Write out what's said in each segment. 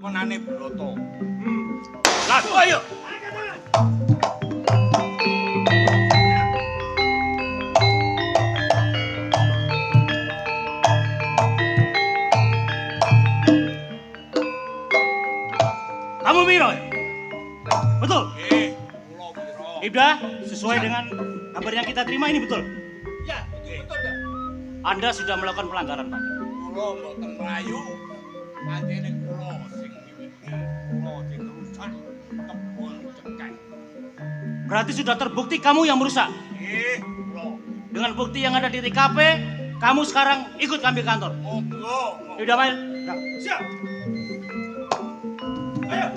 menane Broto. Lah, ayo. Kamu Miro? Betul? Kula Wiro. Ibda, sesuai dengan kabar yang kita terima ini betul? Ya, betul dah. Anda sudah melakukan pelanggaran, Pak. Kula mboten mlayu. Pancene kula sing miwiti, kula sing rusak kebon cengkeh. Berarti sudah terbukti kamu yang merusak. Kula. Dengan bukti yang ada di TKP, kamu sekarang ikut kami ke kantor. Monggo. Ibda, Mail. Siap. Ayo.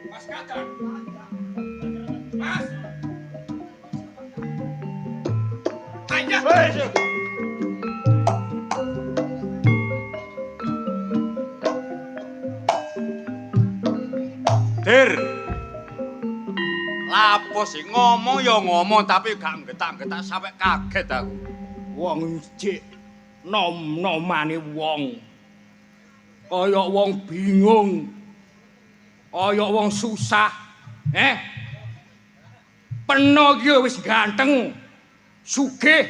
Mas Kadang. Mas. Ayo. Dir. Lapo sih ngomong ya ngomong tapi gak getak-getak sampai kaget aku. Wong jek nom-nomane wong. Kaya wong bingung. Kaya wong susah. Peno iki wis ganteng. Sugih.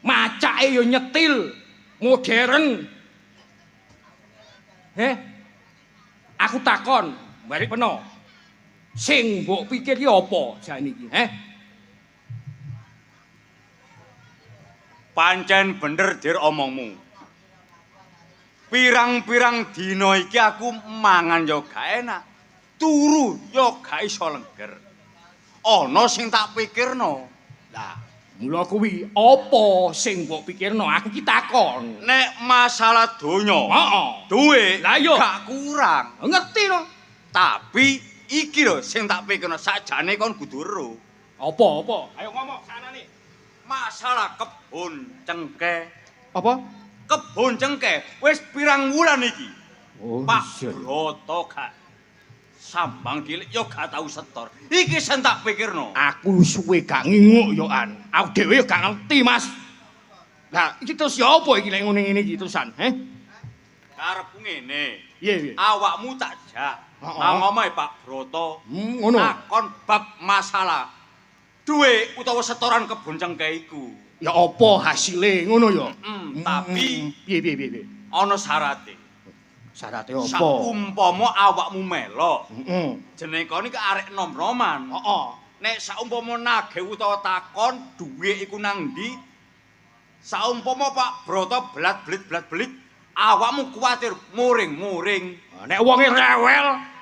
Macake yo nyetil, modern. Aku takon, balik peno. Sing mbok pikir ki apa jane iki, Pancen bener dir omongmu. Pirang-pirang dina iki aku mangan ya gak enak. Turu ya gak iso lengger. Ana sing tak pikirno. Lah, mula kuwi apa sing mbok pikirno? Aku ki takon. Nek masalah donya, Heeh. duwe Lah iya. gak kurang. Ngerti no? Tapi iki lho sing tak pikirno sakjane kon kudu ero. Apa? Ayo ngomong sanane. Masalah kebun cengkeh. Apa? Kebun cengkeh wis pirang wulan iki. Oh, Pak Broto gak sambang cilik yo gak tau setor. Iki sing tak pikirno. Aku suwe gak nginguk yo an. Aku dhewe yo gak ngerti, Mas. Lah, iki terus ya apa iki lek ngene-ngene iki terusan, Karepku ngene. Piye? Awakmu tak jak. Heeh. Nang omahe Pak Broto. Ngono. Takon bab masalah duwe utawa setoran kebun cengkeh iku. Ya apa hasile ngono yo? Tapi piye? ana syarate. Syarate apa? Saumpama awakmu melok, Heeh. jeneng kon iki arek nom-noman. Heeh. Nek saumpama nagih utawa takon duwe iku nang ndi? Saumpama Pak Broto blat-blit, awakmu kuwatir muring-muring. Nek wonge rewel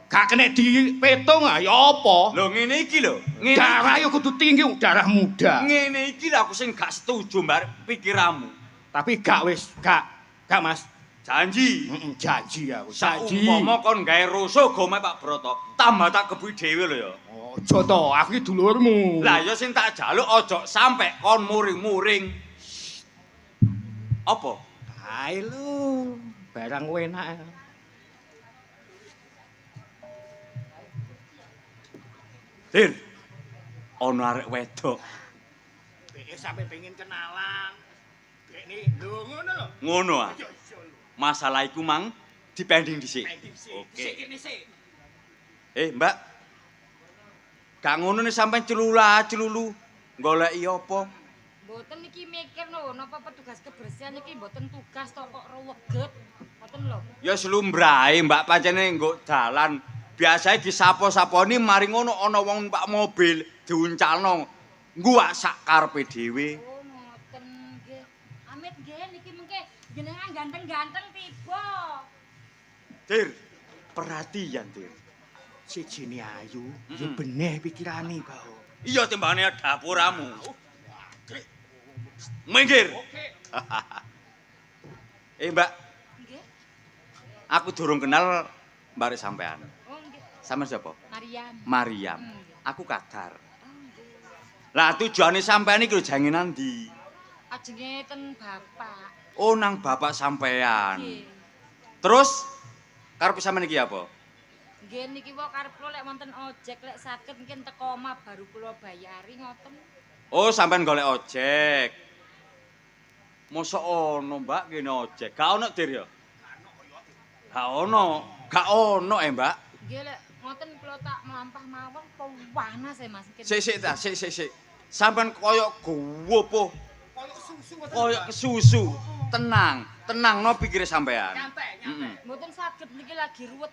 gak kena dipetung ya apa? Lho ngene iki lho. Ngene Darah yo kudu tinggi, darah muda. ngene iki lho aku sing gak setuju mbak pikiranmu. Tapi gak Mas. Janji. Janji aku. Janji. Saumpama kon gawe rusuh gome Pak Broto, tambah tak kebuki dhewe lho ya. Aja to, aku iki dulurmu. Lah ya sing tak jaluk aja sampe kon muring-muring. Apa? Ae lu, barang enak. Dir. Ana arek wedok. Beke sampe pengen kenalan. Bekne lho ngono lho. Ngono ah. Masalah iku mang dipending dhisik. Sik kene sik. Mbak. Gak ngono nih sampean celulu. Goleki apa? Mboten iki mikir lho, napa petugas kebersihan iki mboten tugas to kok reweget. Mboten lho. Ya slumbrahe Mbak pancene nggo dalan. Biasae disapo-saponi mari ngono ana wong numpak mobil diuncalno. Ngguwak sak karepe dhewe. Oh, ngoten nggih. Amit nggih niki mengke jenengan ganteng-ganteng tiba. Dir, perhatian, Dir. Sijine ayu, ya beneh pikirane, Bao. Iya timbangane dapuramu. Minggir. Mbak, Nggih. aku durung kenal mbare sampean. Oh nggih. Sampeyan sapa? Mariam. Mariam. Nggih. Aku Kadar. Oh nggih. Lah tujuane sampean iki lho jange nandi? Ajenge ten bapak. Oh nang bapak sampean. Nggih. Terus karep sampean iki apa? Nggih niki wae karep kula lek wonten ojek lek saged mungkin teko omah baru kula bayari ngoten. Oh sampean golek ojek. Mosok ono Mbak kene ojek. Gak ono Dir ya? Gak ono. Gak ono Mbak. Nggih lek ngoten kula tak mlampah mawon panas Mas. Sik ta, sik. Sampean koyo gowo po. Koyo kesusu. Tenang no pikire sampean. Heeh. Mboten saged niki lagi ruwet.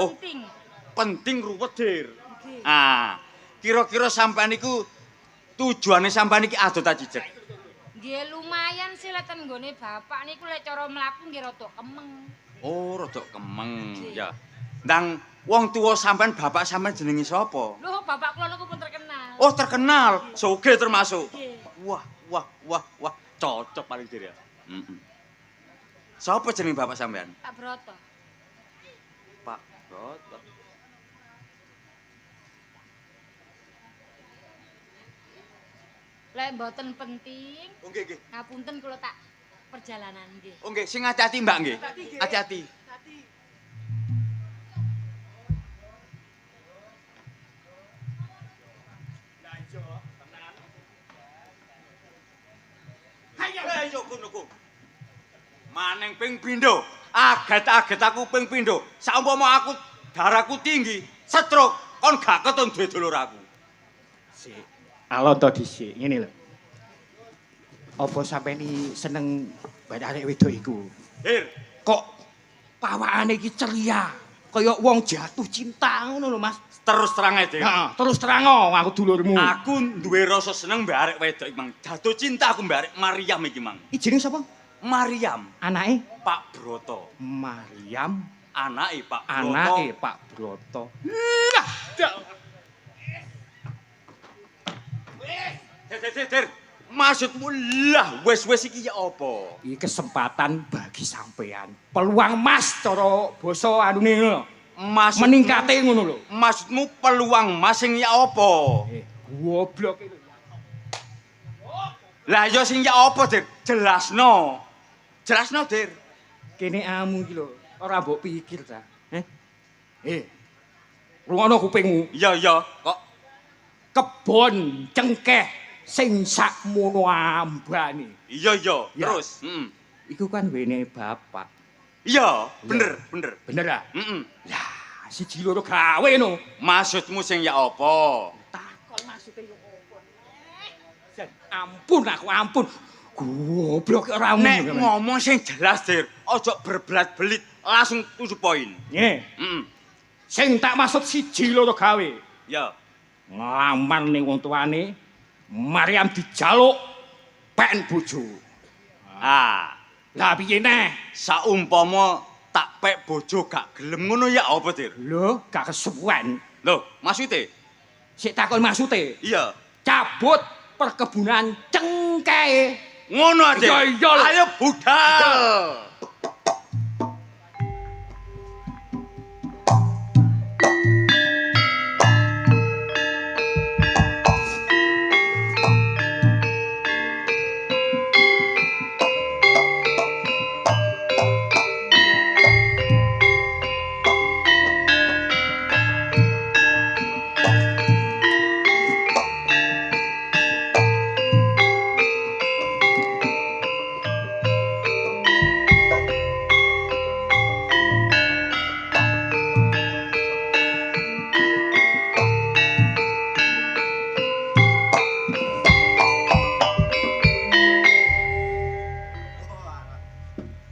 Oh. Penting. Penting ruwet Dir. Nggih. Ah, kira-kira sampean iku tujuane sampean iki adot ta cicek? Nggih lumayan sih lek ten nggone bapak niku lek cara mlaku nggih rada kemeng. Oh, rada kemeng. Nggih. Ya. Ndang wong tuwa sampean bapak sampean jenenge sapa? Lho bapak kula niku pun terkenal. Oh, terkenal. Sugih termasuk. Nggih. Wah. Cocok paling Dir ya. Heeh. Sapa jeneng bapak sampean? Pak Broto. Pak Broto. Lek mboten penting, Oh, nggih. ngapunten kula tak perjalanan nggih. Oh, nggih, sing hati-hati Mbak nggih. Hati-hati. Ayo kono. Maneng ping pindho. Aget-aget aku ping pindho. Saumpama aku darahku tinggi, stroke, kon gak ketun duwe dulur aku. Sik. Alon to dhisik, ngene lho. Apa sampeyan seneng arek wedok iku? Hir, Kok pawakane iki ceria, kaya wong jatuh cinta ngono lho, Mas. terus terang ae, Dik. Heeh, terus terang aku dulurmu. Aku duwe rasa seneng mbek arek wedok iki, Mang. Jatuh cinta aku mbek arek Mariam iki, Mang. Iki jenenge sapa? Mariam, Anake Pak Broto. Mariam, Anake Pak Broto. anake Pak Broto. Der. Maksudmu lah wis iki ya apa? Iki kesempatan bagi sampean. Peluang emas cara basa anune ngono. Maksudmu, Meningkate ngono lho. maksudmu peluang mas sing ya apa? Goblok iki lho. Lah ya sing ya apa, Der? Jelasno. Jelasno, Der. Kene amu iki lho, ora mbok pikir ta. Rungono kupingmu. Iya, kok Kebon cengkeh sing sakmono ambane. iya, Ya. terus. Iku kan wene bapak. Iya, bener. Bener ah? Heeh. Lah, siji loro gawe no. Maksudmu sing ya apa? Takon maksude yo apa? Ampun aku ampun. Goblok ora Nek ngono. ngomong sing jelas, Der. Ojo berbelat-belit, langsung tuju poin. Ngene, Heeh. sing tak maksud siji loro gawe. Ya. Nglamar ning wong tuane, Mariam dijaluk pen bojo. Ah, Lah piye neh? saumpama tak pek bojo gak gelem ngono ya apa, Der? Lho, gak kesuwen. Loh, maksudnya? Sik takon maksude. Iya. Cabut perkebunan cengkeh. Ngono aja. Iya lho. Ayo budal.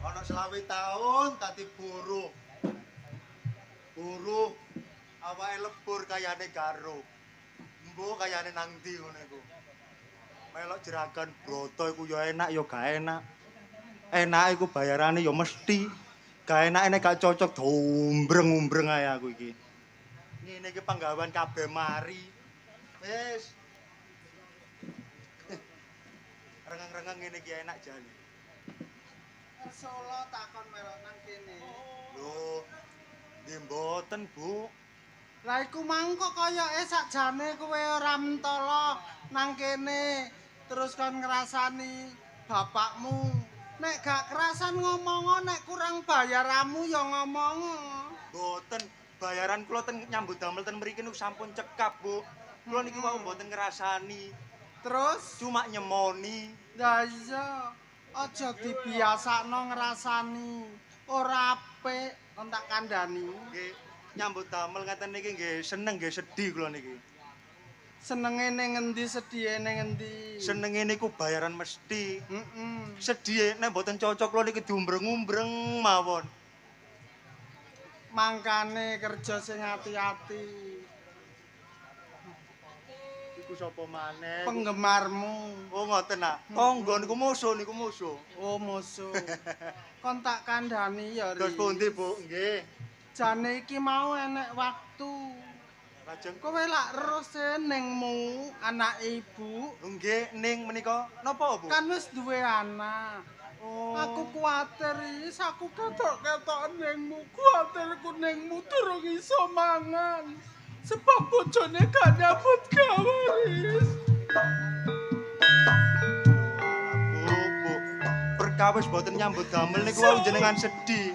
Ana 20 taun tadi buruh. Buruh awake lebur kayane garo. Embuh kayane nang ndi ngono iku. Melok jeragan broto iku ya enak ya gak enak. Enak iku bayarane ya mesti. Gak enak nek gak cocok dombreng-umbreng ae aku iki. Ngene iki penggawean kabeh mari. Wis. Rengeng-rengeng ngene iki enak jane. Solo takon melok nang kene. Lho, nggih mboten, Bu. Lah iku mang kok koyoke sakjane kowe ora mentolo nang kene terus kon ngrasani bapakmu. Nek gak kerasan ngomong, nek kurang bayaramu ya ngomong. Mboten, bayaran kula ten nyambut damel ten mriki niku sampun cekap, Bu. Kula niki wau mboten ngrasani, Terus cuma nyemoni. lah iya, aja dibiasakno ngrasani. Ora apik kon tak kandhani. Nggih, nyambut damel ngaten niki nggih seneng nggih sedih kula niki. Senenge ning ngendi, sedihe ning ngendi? Senenge niku bayaran mesti. Heeh. Sedih nek mboten cocok kula niki diumbreng-umbreng mawon. Mangkane kerja sing ati-ati. Iku sapa maneh? Penggemarmu. Oh ngoten nak. Tonggo niku musuh niku musuh. Oh musuh. Kon tak kandhani ya, Terus Ri. pundi, Bu? Nggih. Jane iki mau enek waktu. Lajeng Kowe lak terus ningmu anak ibu nggih ning menika napa, Bu? kan wis duwe anak. Oh. Aku kuwatir is aku ketok-ketok ningmu, kuwatirku ningmu durung iso mangan. Sebab bojone gak nyambut gawe is. Bu, perkawis boten nyambut damel niku wau jenengan sedih.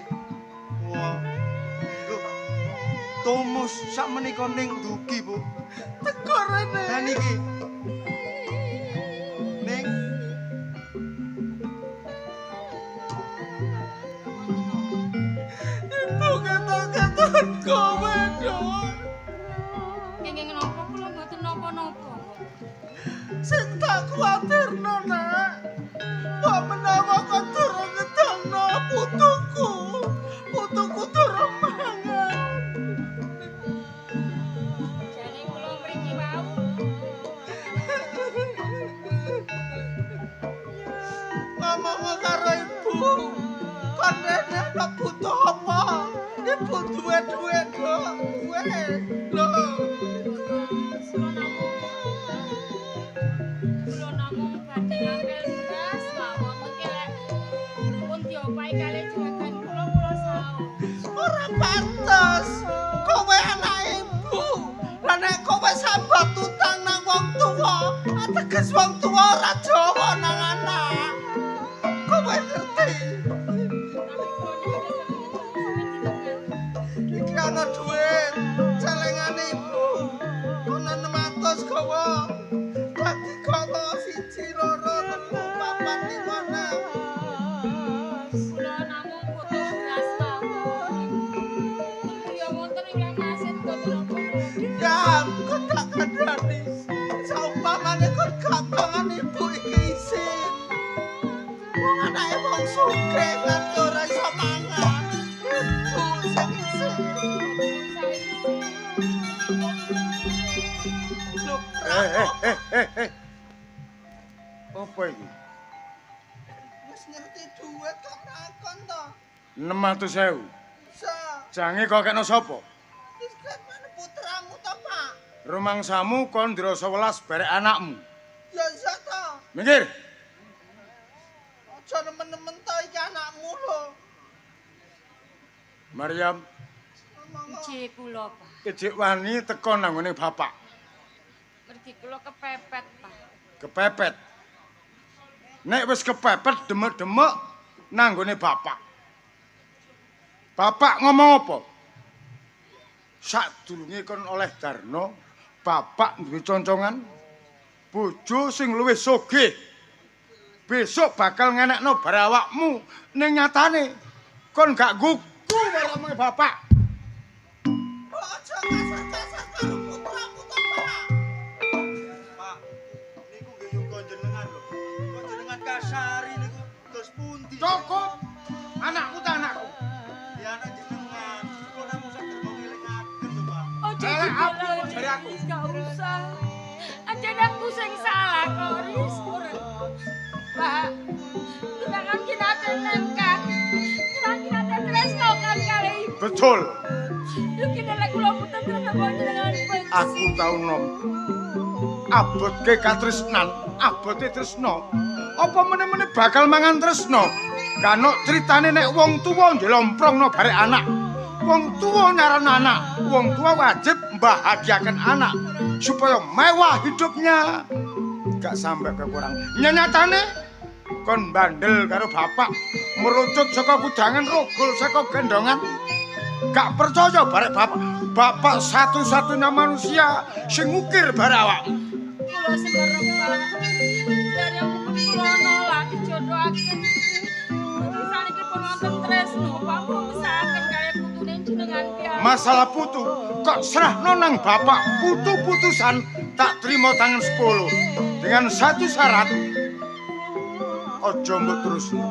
Wah. Lho. Tomus sak menika ning dugi, Bu. Teko rene. Lah niki. Ning Ibu ketok-ketok kowe dong. Kenging napa kula mboten napa-napa. Sing tak kuwatirno nek mbok menawa kok durung ngedangno putuku durung mangan. Jane kula mriki wau. Ngomong karo ibu, kon rene nek butuh apa? Ibu duwe duit kok, duwe. Lho, Kula namung badhe ngambil beras mawon mengki lek pun diopahi kali juragan kula saos. ora pantes. Kowe anak ibu. Lah nek kowe sambat utang nang wong tuwa, ateges wong tuwa ora Jawa nang anak. Kowe ngerti? Tapi kula niki Iki ana duit celengane ibu. Kono 600 gawa. Dadi gawa 1 2 3 4 5 6. kula namung butuh beras mawon. Ya wonten ingkang maksud boten napa-napa. Ya, kok tak kandhani. Saumpamane kok gampang ibu iki isin. Wong anake wong sugih kan ora iso mangan. Ibu sing isin. Lho, Apa iki? wis ngerti duit kok nakon to. 600.000. Bisa. Jange kok kena sapa? Wis kan mana putramu to, Pak? Rumangsamu kon ndira 11 barek anakmu. Ya iya to. Minggir. Aja nemen-nemen to iki anakmu lho. Maryam, Ije kula, Pak. ijik wani teko nang ngene bapak. Mergi kula kepepet, Pak. Kepepet. Nek wis kepepet demek-demek nang ngene bapak. Bapak ngomong apa? Sadurunge kon oleh Darno, bapak duwe concongan bojo sing luwih sugih. Besok bakal ngenekno bar awakmu ning nyatane kon gak gugu karo omonge bapak. Aja kasar-kasar karo putramu to, Pak. Pak, niku nggih yuga jenengan lho. Kok jenengan kasari niku terus pundi? Cukup. Anakku ta anakku. Ya anak jenengan. Kok namung sak gerbong elingaken lho, Pak. Ojo Elek aku, dibela, jare aku. Riz, gak usah. Aja aku sing salah kok, Riz. Pak, kita kan kita tenangkan. Kita tresno kan kali ibu. Betul. Yuk kita lek kula boten Napa jenengan benci? Aku tau nom. Abotke katresnan, abote tresno. Apa meneh-meneh bakal mangan tresno? Kanok critane nek wong tuwa njlomprongno barek anak. Wong tuwa nyaran anak, wong tua wajib membahagiakan anak supaya mewah hidupnya. Gak sampai kekurang. Nyatane kon bandel karo bapak, merucut saka kudangan, rogol saka gendongan. Gak percaya barek bapak. Bapak satu-satunya manusia sing ngukir barek awakmu. Kula semerep, Pak. Dari pun kula nolak dijodohaken. Saniki pun wonten tresno, Pak. Kula mesahaken kaya putune jenengan piyambak. Masalah putu, kok serahno nang bapak putu-putusan tak terima tangan 10. Dengan satu syarat, ojo mbok terusno.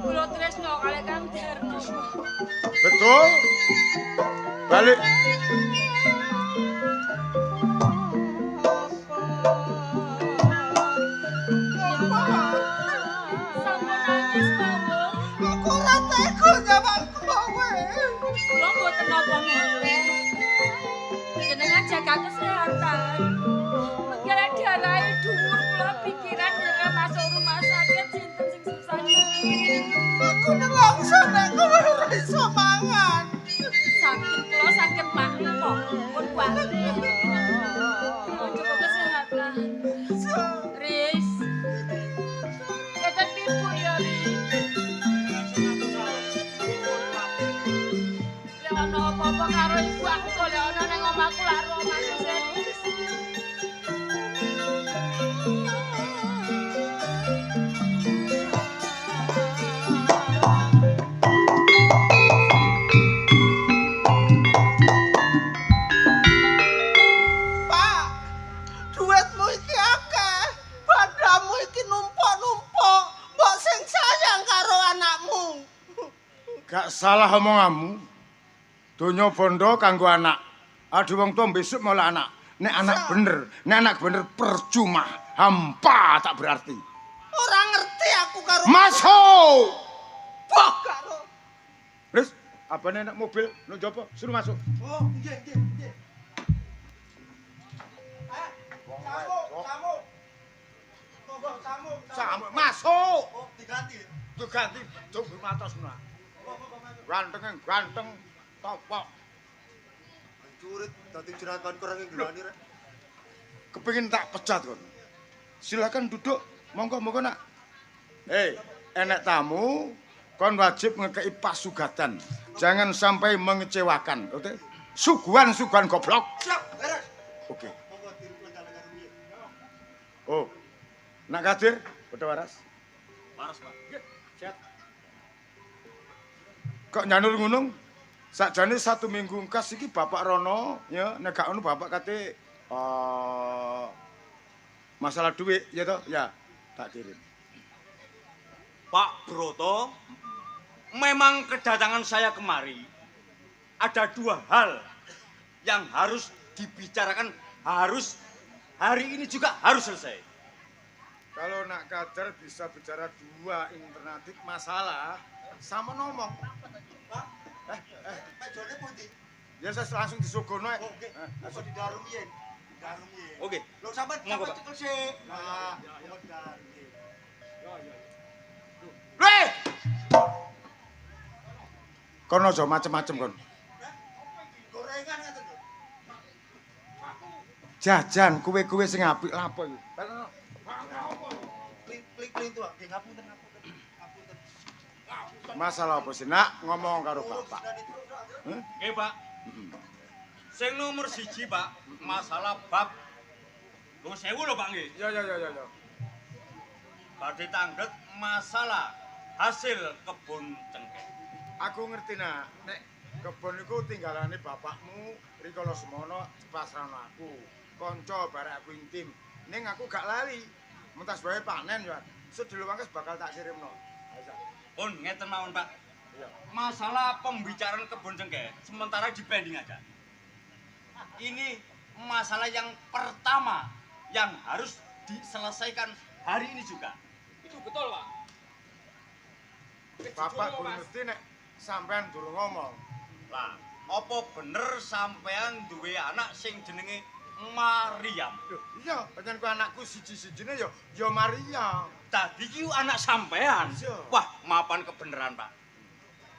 Kula tresno kalih Kang Darno. Betul? Balik. Sampun nangis mawon. Aku ora tega jawab kowe. Kula mboten napa-napa. Jenengan jaga kesehatan. Mengkira darahe dhuwur kula pikiran jenengan masuk rumah sakit sinten sing susah. Aku nelongso nek kowe ora iso mangan. Sakit kula sakit makna kok. Pun kuat. Jaga kesehatan. Riz. Kata ibu ya, Riz. Lek ana apa-apa karo ibu aku golek ana nang omahku lak omah Riz. Pak, duitmu iki akeh. Padamu iki numpuk-numpuk. Mbok sing sayang karo anakmu. Gak salah omonganmu. Donya bondo kanggo anak. Ade wong tuwa besok malah anak. Nek anak bener percuma. Hampa tak berarti. Ora ngerti aku karo Masuk! Bok karo. Riz, abane nek mobil lu jopo, suruh masuk. Oh, nggih, nggih, nggih. Tamu. Monggo tamu. Sampe masuk. Oh, diganti. Tuh ganti coba mata semua. Ganteng topok. Curit dadi jerakan kurang ngelani rek. Kepengin tak pecat kon. Silakan duduk. Monggo nak. Enek tamu, kon wajib ngekei pasugatan. Jangan sampai mengecewakan, oke? Suguhan goblok. Siap, beres. Oke. Monggo dirupakan karo piye. Oh. Nak Kadir, padha waras. Waras, Pak. Siap. Kok nyanur ngunung? Sakjane 1 minggu engkas iki Bapak Rono ya nek gak ono Bapak kate masalah duit ya toh? Ya, tak kirim. Pak Broto, memang kedatangan saya kemari ada 2 hal yang harus dibicarakan, harus hari ini juga harus selesai. Kalau nak Kadir bisa bicara 2 alternatif masalah sama ngomong. Pak Jone putih. Ya saya langsung disugono ae. Oke, langsung di dalam yen. Dalam yen. Oke. Lho sampean Monggo, Pak. cekel sik. Nah, monggo dalam yen. Weh! Kon aja macem-macem kon. Gorengan ngaten lho. Jajan kue-kue sing apik lapo iki. Klik-klik tuh, nggih ngapunten. Masalah apa sih nak ngomong karo Bapak? Nggih, Pak. Sing nomor 1, Pak, masalah bab Lho sewu lho, Pak nggih. Ya. Badhe tangget masalah hasil kebun cengkeh. Aku ngerti nak, nek kebun iku tinggalane bapakmu rikala semono pasrahno aku. Kanca barek aku intim. Ning aku gak lali. Mentas wae panen ya. Sedelo wangkes bakal tak kirimno. Pun ngeten mawon, Pak. Iya. Masalah pembicaraan kebun cengkeh sementara di pending aja. Ini masalah yang pertama yang harus diselesaikan hari ini juga. Itu betul, Pak. Bapak kudu ngerti nek sampean durung ngomong. Lah, apa bener sampean duwe anak sing jenenge Maryam? Iya, pancen ku anakku siji-sijine ya Maria. Tadi ki anak sampean. Iya. Wah, mapan kebeneran, Pak.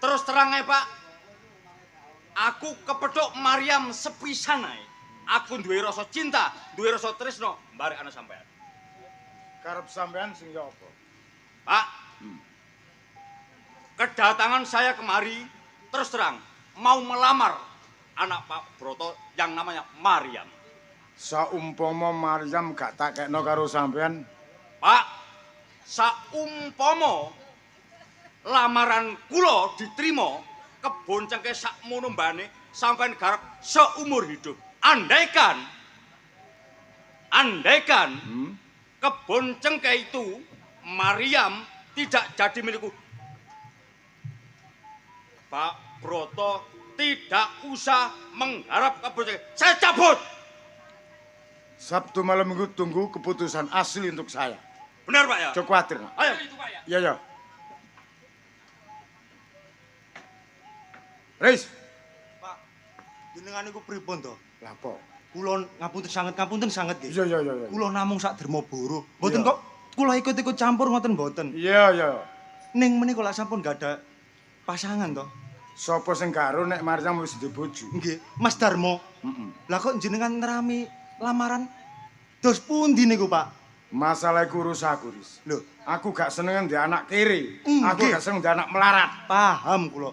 Terus terang ae, Pak. Aku kepethuk Maryam sepisan ae. Aku duwe rasa cinta, duwe rasa tresno barek anak sampean. Karep sampean sing ya apa? Pak. Kedatangan saya kemari terus terang mau melamar anak Pak Broto yang namanya Maryam. Saumpama Maryam gak takekno karo sampean, Pak, saumpama lamaran kula diterima kebon cengke sakmono mbane sampean garap seumur hidup. Andaikan kebon cengke itu Maryam tidak jadi milikku, Pak Broto tidak usah mengharap kebon cengke. Saya cabut. Sabtu malam minggu tunggu keputusan asli untuk saya. Benar, Pak ya? Cok kuatir. Ayo. Iya, ya. Reis, Pak, jenengan niku pripun to? lah apa? Kula ngapunten sanget nggih. Iya. Kula namung sak Dermaboro. Mboten Iya. kok kula ikut-ikut campur ngoten mboten. Iya. Ning menika lak sampun gak ada pasangan to. Sopo sing karo nek Maryam wis duwe bojo? Nggih, Mas Darmo. Heeh. Lah kok jenengan nerami lamaran dos pundi niku, Pak? Masalah iku urusanku, Riz. Lho, Aku gak seneng ndek anak kiri. Nggih. Aku gak seneng ndek anak melarat. paham kula.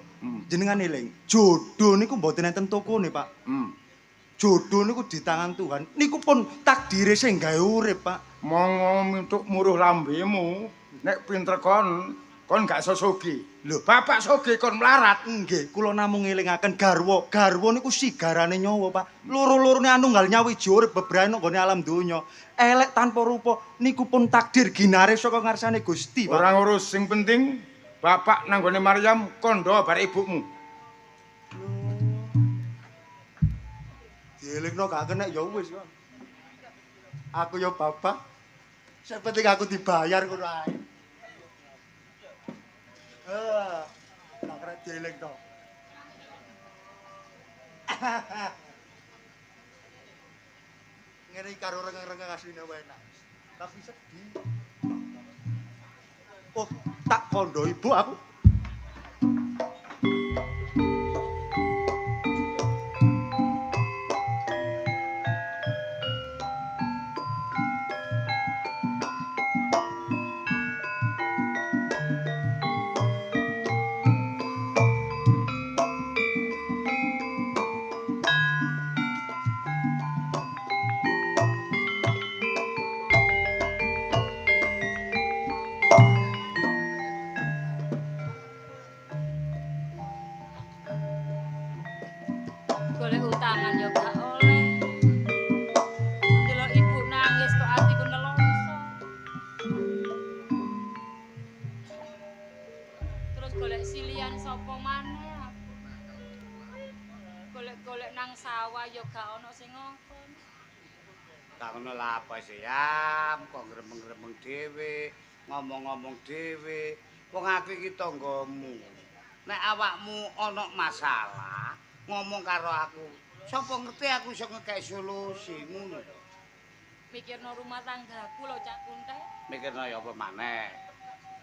Jenengan eling, jodoh niku mboten enten tokone, Pak. Jodoh niku di tangan Tuhan. Niku pun takdire sing gawe urip, Pak. Monggo untuk muruh lambemu, nek pinter kon gak iso sugih. Lho, Bapak sugih kon melarat. nggih, kula namung elingaken garwa. Garwa niku sigarane nyawa, Pak. Loro-lorone anunggal nyawiji urip bebrayan nggone alam donya. Elek tanpa rupa niku pun takdir ginare saka ngarsane Gusti, Pak. Ora ngurus, sing penting Bapak nanggone Maryam kondo bare ibumu. Dielingno gak kena ya wis kok. Aku ya bapak. Sing penting aku dibayar ngono ae. Gak kena dielingno. Ngene iki karo rengeng-rengeng asline wae enak. Tapi sedih. Oh, tak kondo ibu aku. Golek utangan ya gak oleh. Delok ibu nangis kok atiku nelongso. Terus golek silian sapa maneh aku. Golek-golek nang sawah ya gak ono sing ngongkon. Tak ngono lah apa sih ya, kok gremeng-gremeng dhewe, ngomong-ngomong dhewe. Wong aku iki tanggamu. Nek awakmu ana masalah, ngomong karo aku. Sapa ngerti aku iso ngekek solusi ngono to. Mikirno rumah tanggaku lho Cak Kuntet. Mikirno ya apa maneh.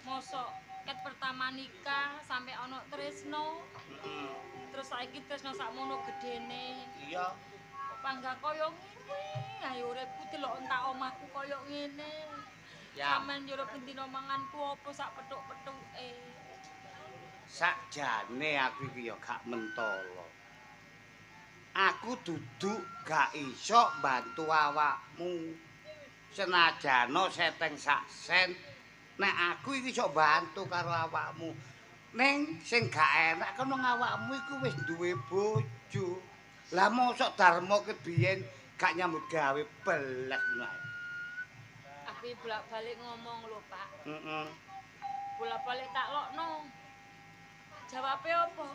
Mosok ket pertama nikah sampai ono tresno. Terus saiki tresno sakmono gedene. Iya. Pangga koyo ngene. Ayo uripku delok entak omahku koyo ngene. Ya. Sampeyan yo bendina manganku apa sak pethuk-pethuke. Sakjane aku iki ya gak mentolo. Aku duduk gak iso bantu awakmu. Senajano seteng sak sen, nek aku iki iso bantu karo awakmu. Ning sing gak enak kono awakmu iku wis duwe bojo. Lah mosok Darmo kebiyen gak nyambut gawe belek wae. Aku bolak-balik ngomong lho, Pak. Heeh. Bolak-balik tak lokno. Jawabe apa?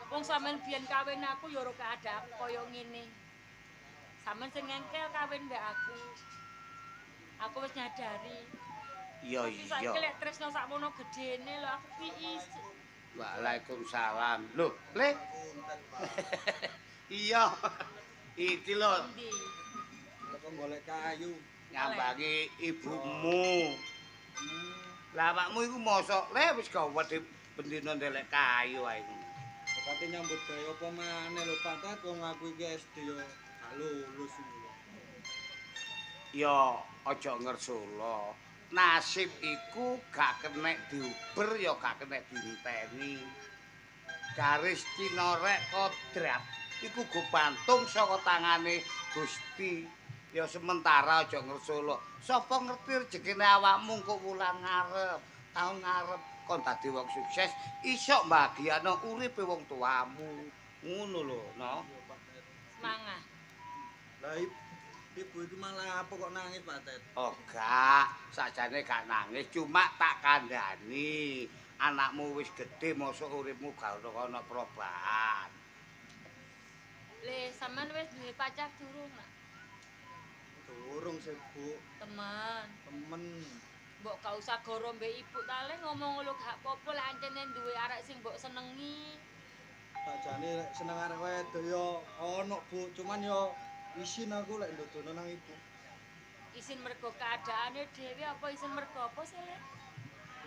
Wong sampean biyen kawin aku ya ora keadaan koyo ngene. Sampeyan sing ngengkel kawin mbek aku. Aku wis nyadari. Iya Saiki iya. lek tresno sakmono gedene lho aku piis. Waalaikumsalam. Loh, Le. Iya. Iki lho Ndi? Kok golek kayu. nyambangi ibumu. Lah awakmu iku mosok Le wis gawedhe bendina ndelek kayu ae. Kate nyambut gawe apa maneh lho Pak Tet wong aku iki SD yo gak lulus lho. Ya aja ngersula. Nasib iku gak kenek diuber ya gak kenek dinteni. Garis cinorek kodrat iku gumantung saka tangane Gusti. Ya sementara aja ngersula. Sapa ngerti rejekine awakmu kok wulan ngarep, taun ngarep kon dadi wong sukses, iso mbahagiano uripe wong tuamu. Ngono lho, no. Semangat. Lah ibu iki malah apa kok nangis Pak Tet? Oh gak, sakjane gak nangis, cuma tak kandhani. Anakmu wis gedhe, mosok uripmu gak ono perubahan. Le, sampean wis duwe pacar durung, Nak? Durung sih Bu, Temen. temen. Mbok gak usah goro mbek ibu ta le ngomong lho gak apa-apa lek ancene duwe arek sing mbok senengi. Sakjane lek seneng arek wedok yo ono Bu, cuman yo isin aku lek ndodono nang ibu. Isin mergo keadaane dhewe apa isin mergo apa sih, Le?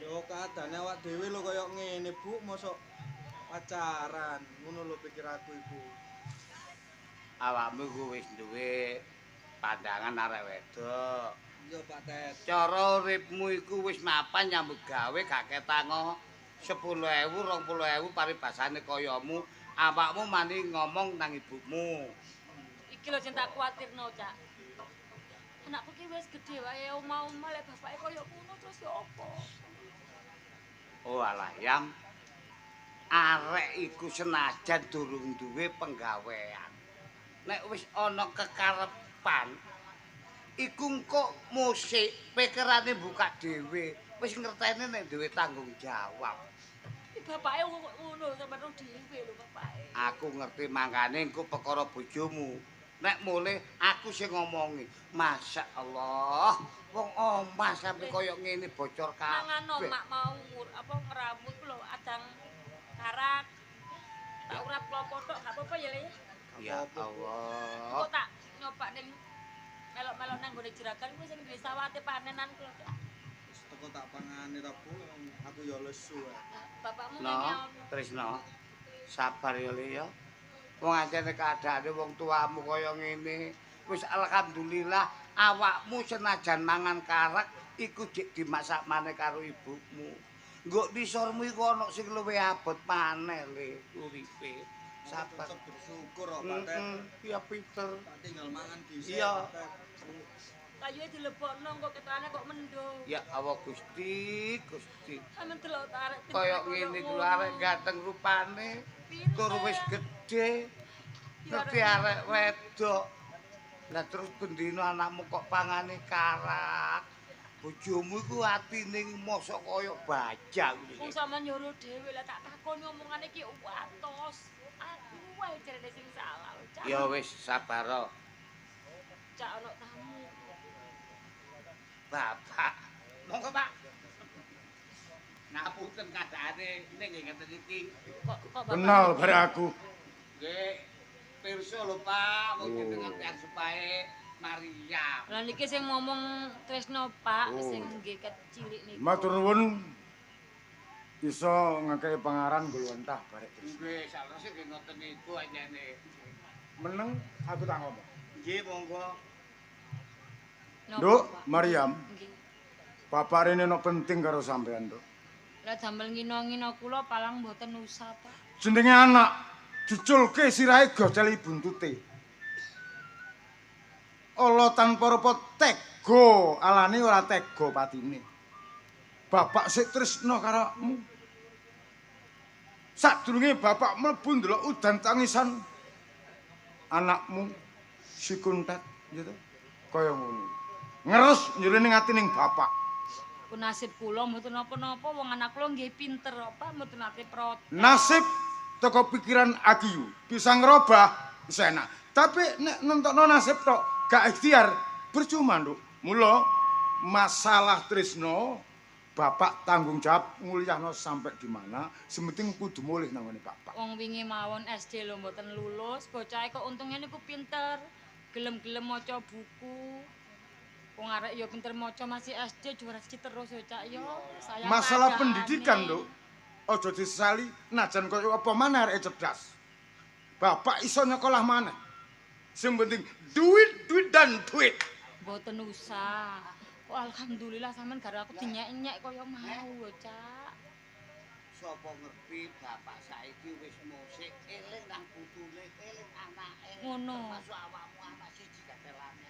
Yo keadaane awak dhewe lho kaya ngene Bu, mosok pacaran. Ngono lho pikir aku ibu. Awakmu ku wis duwe pandangan arek wedok. Iya Pak Tet. Cara uripmu iku wis mapan nyambut gawe gak ketango 10.000, 20.000 paribasane kayamu, awakmu mani ngomong nang ibumu. Iki lho sing tak kuwatirno, Cak. Anakku ki wis gedhe wae omah-omah lek bapake kaya ngono terus ya apa? Oh alah Yam. Arek iku senajan durung duwe penggawean. Nek wis ana kekarepan iku engko musik pikirane buka dhewe. Wis ngerteni nek duwe tanggung jawab. Iki bapake ngono sampeyan dhewe lho bapake. Aku ngerti mangkane engko perkara bojomu. Nek mulih aku sing ngomongi. Masya Allah, wong omah sampe kaya ngene bocor Mangan kabeh. omak mau apa ngeramut lho adang karak. Tak urap klopo tok gak apa-apa ya, Le ya. Ya Allah. Kok tak nyoba ning melok-melok nang gone jeragan kuwi sing duwe sawate panenan kuwi. Wis teko tak pangane ta Bu, aku yo lesu. Bapakmu No, ngene. Tresno. Sabar ya Le ya. Wong ancene keadaane wong tuamu kaya ngene. Wis alhamdulillah awakmu senajan mangan karak iku dik dimasak maneh karo ibumu. Nggo disormu iku ana sing luwih abot maneh Le uripe. Sabar. Tetep bersyukur kok Pak Tet. Iya Peter. Tak tinggal mangan dhisik. Iya. Pak Tet. Kayuhe dilebokno kok ketane kok mendung. Ya Allah Gusti, Gusti. Sampe delok arek Kaya ngene ku arek ganteng rupane, tur wis gedhe. Ngerti arek wedok. Lah terus bendina anakmu kok pangane karak. Bojomu iku atine mosok kaya baja Wong kuwi. sampean nyuruh dhewe lah tak takoni omongane ki watos. Aku wae jarene sing salah lho, Cak. Ya wis sabar. Cak ono tamu. Bapak. Monggo Pak. Ngapunten kadhane ning ngeten iki. Kok bapak Kenal bare aku. Nggih, pirsa lho Pak, wong jenengan tiyang supae Maria. Lah niki sing ngomong Tresno Pak Oh. sing nggih kecilik niku. Matur nuwun iso ngekei pangaran gulwentah barek terus. Nggih, saklase nggih ngoten niku anjene. Meneng aku tak ngomong. Nggih, monggo. Napa, Nduk, Pak? Mariam, Nggih. bapak rene no penting karo sampean, Nduk. Lah damel ngino-ngino kula palang mboten usah, Pak. Jenenge anak diculke sirahe goceli buntute. Allah tanpa rupa tega, alane ora tega patine. Bapak sik tresna karomu. Sadurunge bapak mlebu ndelok udan tangisan anakmu si Kuntat gitu. Kaya ngono. Ngeres njero ning atining bapak. Ku nasib kula mboten napa-napa wong anak kula nggih pinter, Pak, mboten nate protes. Nasib teko pikiran Agiyu bisa ngerubah bisa enak. Tapi nek nentokno nasib tok gak ikhtiar percuma, Nduk. Mula masalah tresno bapak tanggung jawab nguliahno sampai di mana, sementing kudu mulih nang ngene bapak. Wong wingi mawon SD lho mboten lulus, bocahe kok untungnya niku pinter. Gelem-gelem maca buku. Wong arek ya pinter maca masih SD juara siji terus ya Cak ya. Sayang Masalah keadaane. pendidikan lho, aja disesali najan kaya apa maneh arek cerdas. Bapak iso nyekolah maneh. Sing penting duit dan duit. Mboten usah. Kok alhamdulillah sampean gara aku dinyek-nyek kaya mau lho Cak. Sapa ngerti bapak saiki wis musik eling nang putune, eling anake. Ngono. Termasuk awakmu anak siji katelane.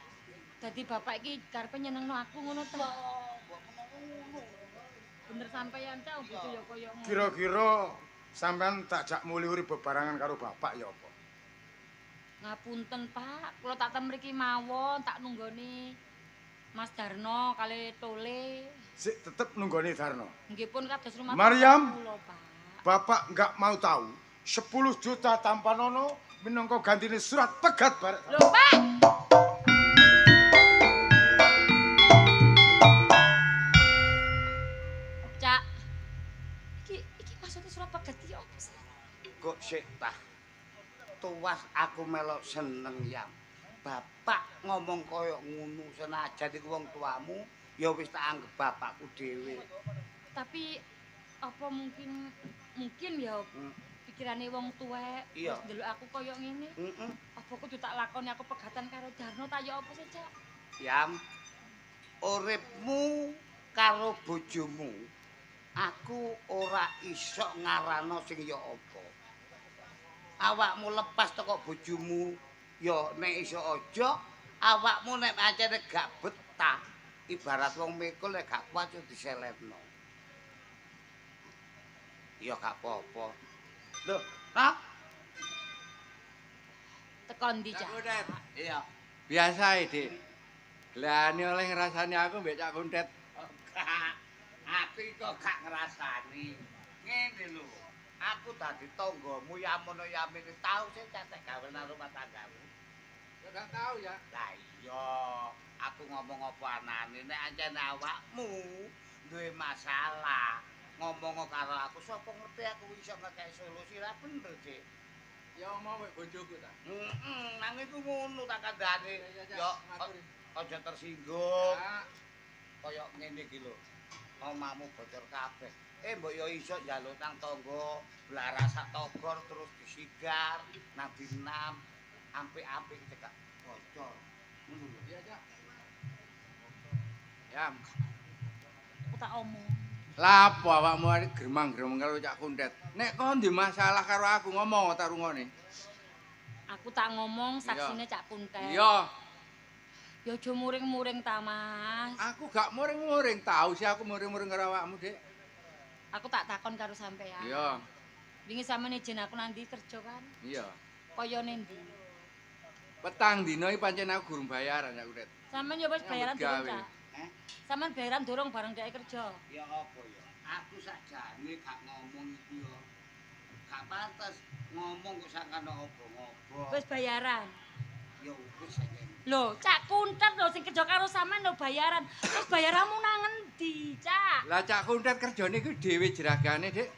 Dadi bapak iki karepe nyenengno aku ngono ta. Mbok ngono. Bener sampeyan Cak bojo ya kaya ngono. Kira-kira sampean tak jak mulih urip bebarengan karo bapak ya apa? Ngapunten Pak, kula tak tem mriki mawon tak nunggoni Mas Darno kali Tole. Sik tetep nunggoni Darno. Nggih pun kados rumah Maryam. tangga kula, Pak. Bapak nggak mau tahu 10 juta tanpa nono minangka gantine surat pegat barek. Lho, Pak. Cak. Iki maksudnya surat pegat iki apa sih? Kok sik tah. Tuwas aku melok seneng Yam. Bapak ngomong kaya ngono senajan iku wong tuamu ya wis tak anggap bapakku dhewe. Tapi apa mungkin ya pikirane wong tuwek Iya. terus ndelok aku kaya ngene. Heeh. Apa kudu tak lakoni aku pegatan karo Darno ta ya apa sih, Cak? Yam, uripmu karo bojomu, aku ora iso ngarano sing ya apa. Awakmu lepas teko bojomu, ya nek iso aja, awakmu nek pancene gak betah, ibarat wong mikul nek gak kuat yo diselepno. Ya gak apa-apa. Loh, ha? Teko ndi, Cak? Iya. Biasa Dik. Glane oleh ngrasani aku mbek Cak Kuntet. Aku kok gak ngrasani. Ngene lho. Aku dadi tanggamu yamono yamene tau sing cetek gawe nang rumah tanggamu. Ya gak tahu ya. Lah iya, aku ngomong apa anane nek ancen awakmu duwe masalah, ngomong karo aku sapa ngerti aku iso ngekek solusi ra bener, Dik. Ya mau wek bojoku ta. Nang iku ngono tak kandhane. Ya, Yo matur. aja tersinggung. Ya. Kaya ngene iki lho. Omahmu bocor kabeh. Mbok yo iso njaluk nang tangga, blaras sak togor terus disigar, nang dinam, apik-apik cekak bocor. Ngono lho. Iya, Cak. Yam. Aku tak omong. Lapo awakmu arek gremang-gremeng karo Cak Kuntet. Nek kon ndek masalah karo aku ngomong ta rungone. Aku tak ngomong saksine Cak Kuntet. Iya. Ya aja muring-muring ta, Mas. Aku gak muring-muring, tahu sih aku muring-muring karo awakmu, Dik. Aku tak takon karo sampean. Iya. Wingi sampean izin aku nang ndi kerja kan? Iya. Kaya ndi? Petang dino iki pancen aku gurung bayaran Cak Kuntet. Sampean ya wis bayaran Nyambut durung, gawe. Cak? Sampean bayaran durung bareng dhek kerja. Ya apa ya? Aku sakjane gak ngomong iku ya. Gak pantes ngomong kok sakane obong-obong. Wis bayaran. Ya wis saja. Lho, Cak Kuntet lho sing kerja karo sampean lho bayaran. Terus bayaranmu nang endi, Cak? Lah Cak Kuntet kerjane iku dhewe jeragane, Dik.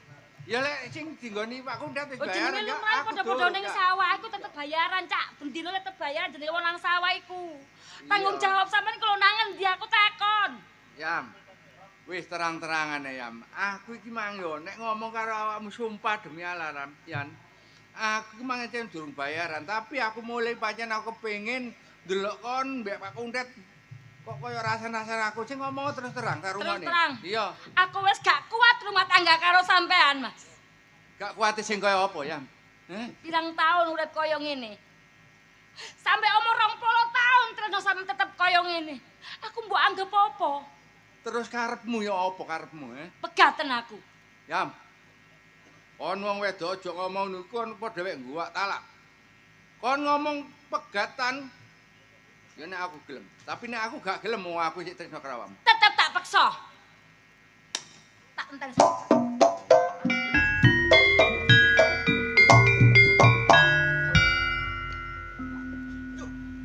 Ya lek sing dinggoni Pak Kuntet wis Oh bayaran. jenenge Cak. lumrah Aku padha-padha durung, ning Cak. sawah iku tetep bayaran, Cak. Bendino tetep bayaran jenenge wong nang sawah iku. Tanggung Iya. jawab sampean kalau nang endi aku takon. Yam. Wis terang-terangane Yam. Aku iki mang yo nek ngomong karo awakmu sumpah demi alaram, Yan. Aku iki mang encen durung bayaran, tapi aku mulai pancen aku kepengin ndelok kon mbek Pak Kuntet kok kaya rasan-rasan aku sing ngomong terus terang karo Terus ngene. terang? Iya, Aku wis gak kuat rumah tangga karo sampean, Mas. gak kuat sing kaya apa, Yam? Pirang tahun urip kaya ngene. Sampai umur 20 tahun terus sampean tetep kaya ngene. Aku mbok anggap apa? Terus karepmu ya apa karepmu, Pegaten aku. Yam. Kon wong wedok aja ngomong niku kon padha wek ngguwak talak. Kon ngomong pegatan ya nek aku gelem. Tapi nek aku gak gelem wong aku sik tresno karo awakmu. Tetep tak peksa. Tak entek.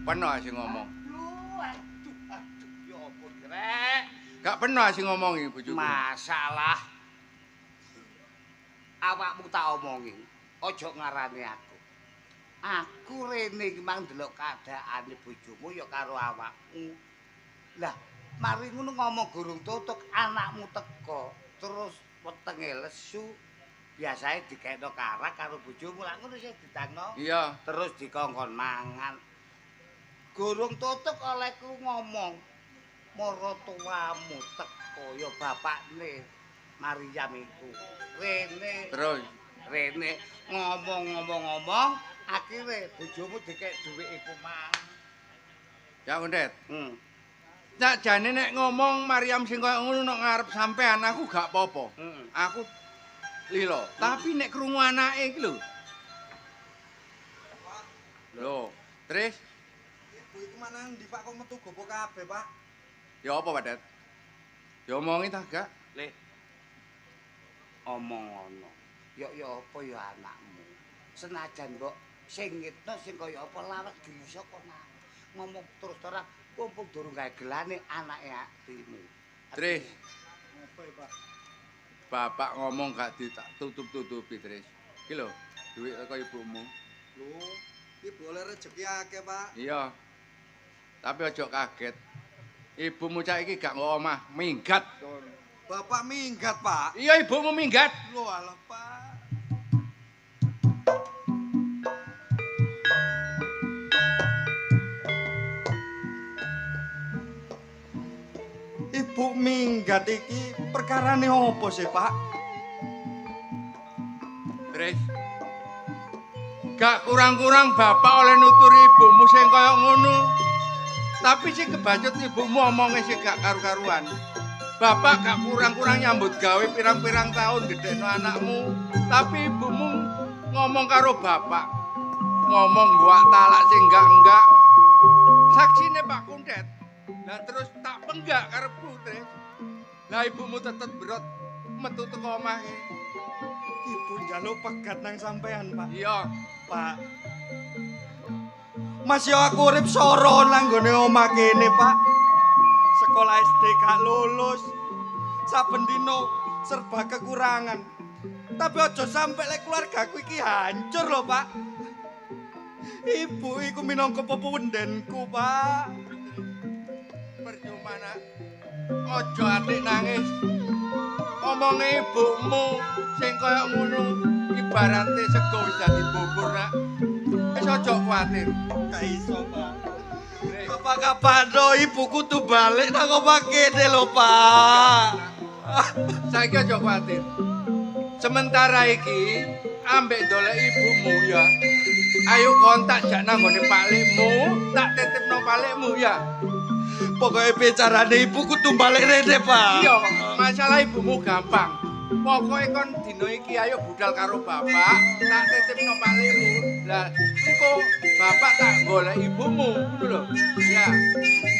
Peno sing ngomong. Aduh, ya apa, Grek? Gak pernah sing ngomongi bojoku. Masalah awakmu tak omongi, aja ngarani aku. Aku rene iki mang ndelok kaadaane bojomu ya karo awakmu. Lah, mari ngono ngomong gurung tutuk anakmu teko, terus wetenge lesu. Biasane dikekno karak karo bojomu, lak ngono sih ditangno. Iya. Terus dikongkon mangan. Gurung tutuk olehku ngomong, maratuwamu teko ya bapakne Maryam iku. Rene ngomong-ngomong akhire bojomu dikek dhuwit iku mang. Ya Kundet. Nek jane nek ngomong Maryam sing koyo ngono nek ngarep sampean aku gak apa-apa. Aku lilo, tapi nek krungu anake iki lho. Lho, terus Ibu iku mana ndi Pak kok metu gopo kabeh, Pak? ya apa, Pak Det? Diomongi ta gak? Lek omong ngono. Ya apa ya anakmu. Senajan kok sing ngitno sing kaya apa lawak bisa kok ngomong terus terang mumpung durung gawe gelane anake atimu. Tris, Apa ya, Pak? bapak ngomong gak ditutup-tutupi, Tris. Iki lho, duit teko ibumu. Lho, iki boleh rezeki akeh, Pak. Iya. Tapi aja kaget. Ibumu cak iki gak nggo omah, minggat. Bapak minggat, Pak. Iya, ibumu minggat. Lho alah, Pak. Ibu minggat iki perkarane opo sih, Pak? Tris. Gak kurang-kurang bapak oleh nuturi ibumu sing kaya ngono. Tapi sing kebacut ibumu omonge sing gak karu-karuan. Bapak gak kurang-kurang nyambut gawe pirang-pirang tahun gedekno anakmu, tapi ibumu ngomong karo bapak. Ngomong gua talak sing enggak. Saksine Pak Kundet. Lah terus tak penggak karepku, Tris. Lah ibumu tetep berot metu teko omahe. Ibu njaluk pegat nang sampean, Pak. Iya. Pak. Mas yo aku urip soro nang gone omah kene, Pak. Sekolah SD gak lulus. Saben dino serba kekurangan. Tapi aja sampe lek keluargaku iki hancur lho, Pak. Ibu iku minangka pepundenku, Pak. Percuma nak. Ojo atik nangis. Omonge ibumu sing kaya ngono ibarate sego wis dadi bubur nak. Wis aja kuwatir. Gak iso, Pak. Kapan-kapan ibuku tuh balik nang omah kene lho, Pak. Saiki aja kuwatir. Sementara iki ambek dolek ibumu ya. Ayo kontak jak nang gone Pak Lekmu, tak titipno Pak Lekmu ya. Pokoknya bicarane ibuku tuh balik rene, Pak. Iya, masalah ibumu gampang. Pokoknya kon dino iki ayo budal karo bapak, tak titipno Pak Lekmu. Lah, engko bapak tak golek ibumu, ngono lho. Ya.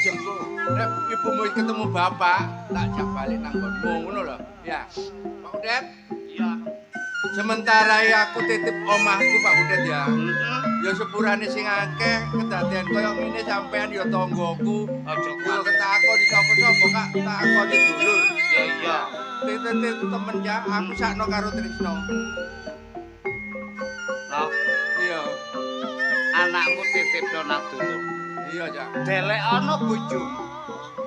Engko nek ibumu ketemu bapak, tak jak balik nang nggonmu, ngono lho. Ya. Pak Udet? Iya. Sementara ya aku titip omahku Pak Udet ya. Ya sepurane sing akeh kedadean koyo ngene sampean ya tanggoku. Aja Yo ketakon di sapa-sapa Kak, takoni dulur. Iya iya. Titip temen ya aku sakno karo Trisno. Loh, Iya. anakmu titipno nang dulur. Iya, Cak. Delek ana bojomu.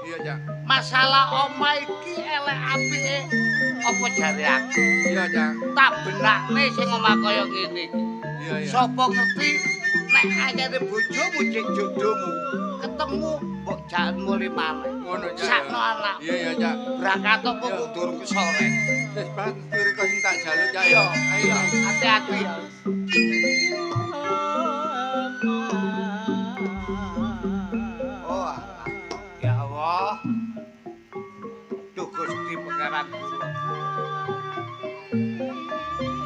Iya, Cak. Masalah omah iki elek apike apa jare aku? Iya, Cak. Tak benakne sing omah kaya ngene iki. Iya, iya. Sapa ngerti nek anyare bojomu cek jodohmu ketemu mbok jan muli maneh. Ngono, Cak. Sakno anak. Iya, iya, Cak. Berangkat apa Iya. durung sore. Wis banget turi kok sing tak jaluk, Cak. Iya, Ayo. hati-hati ya. Oh, alah. Ya Allah. Duh Gusti pangeran kula.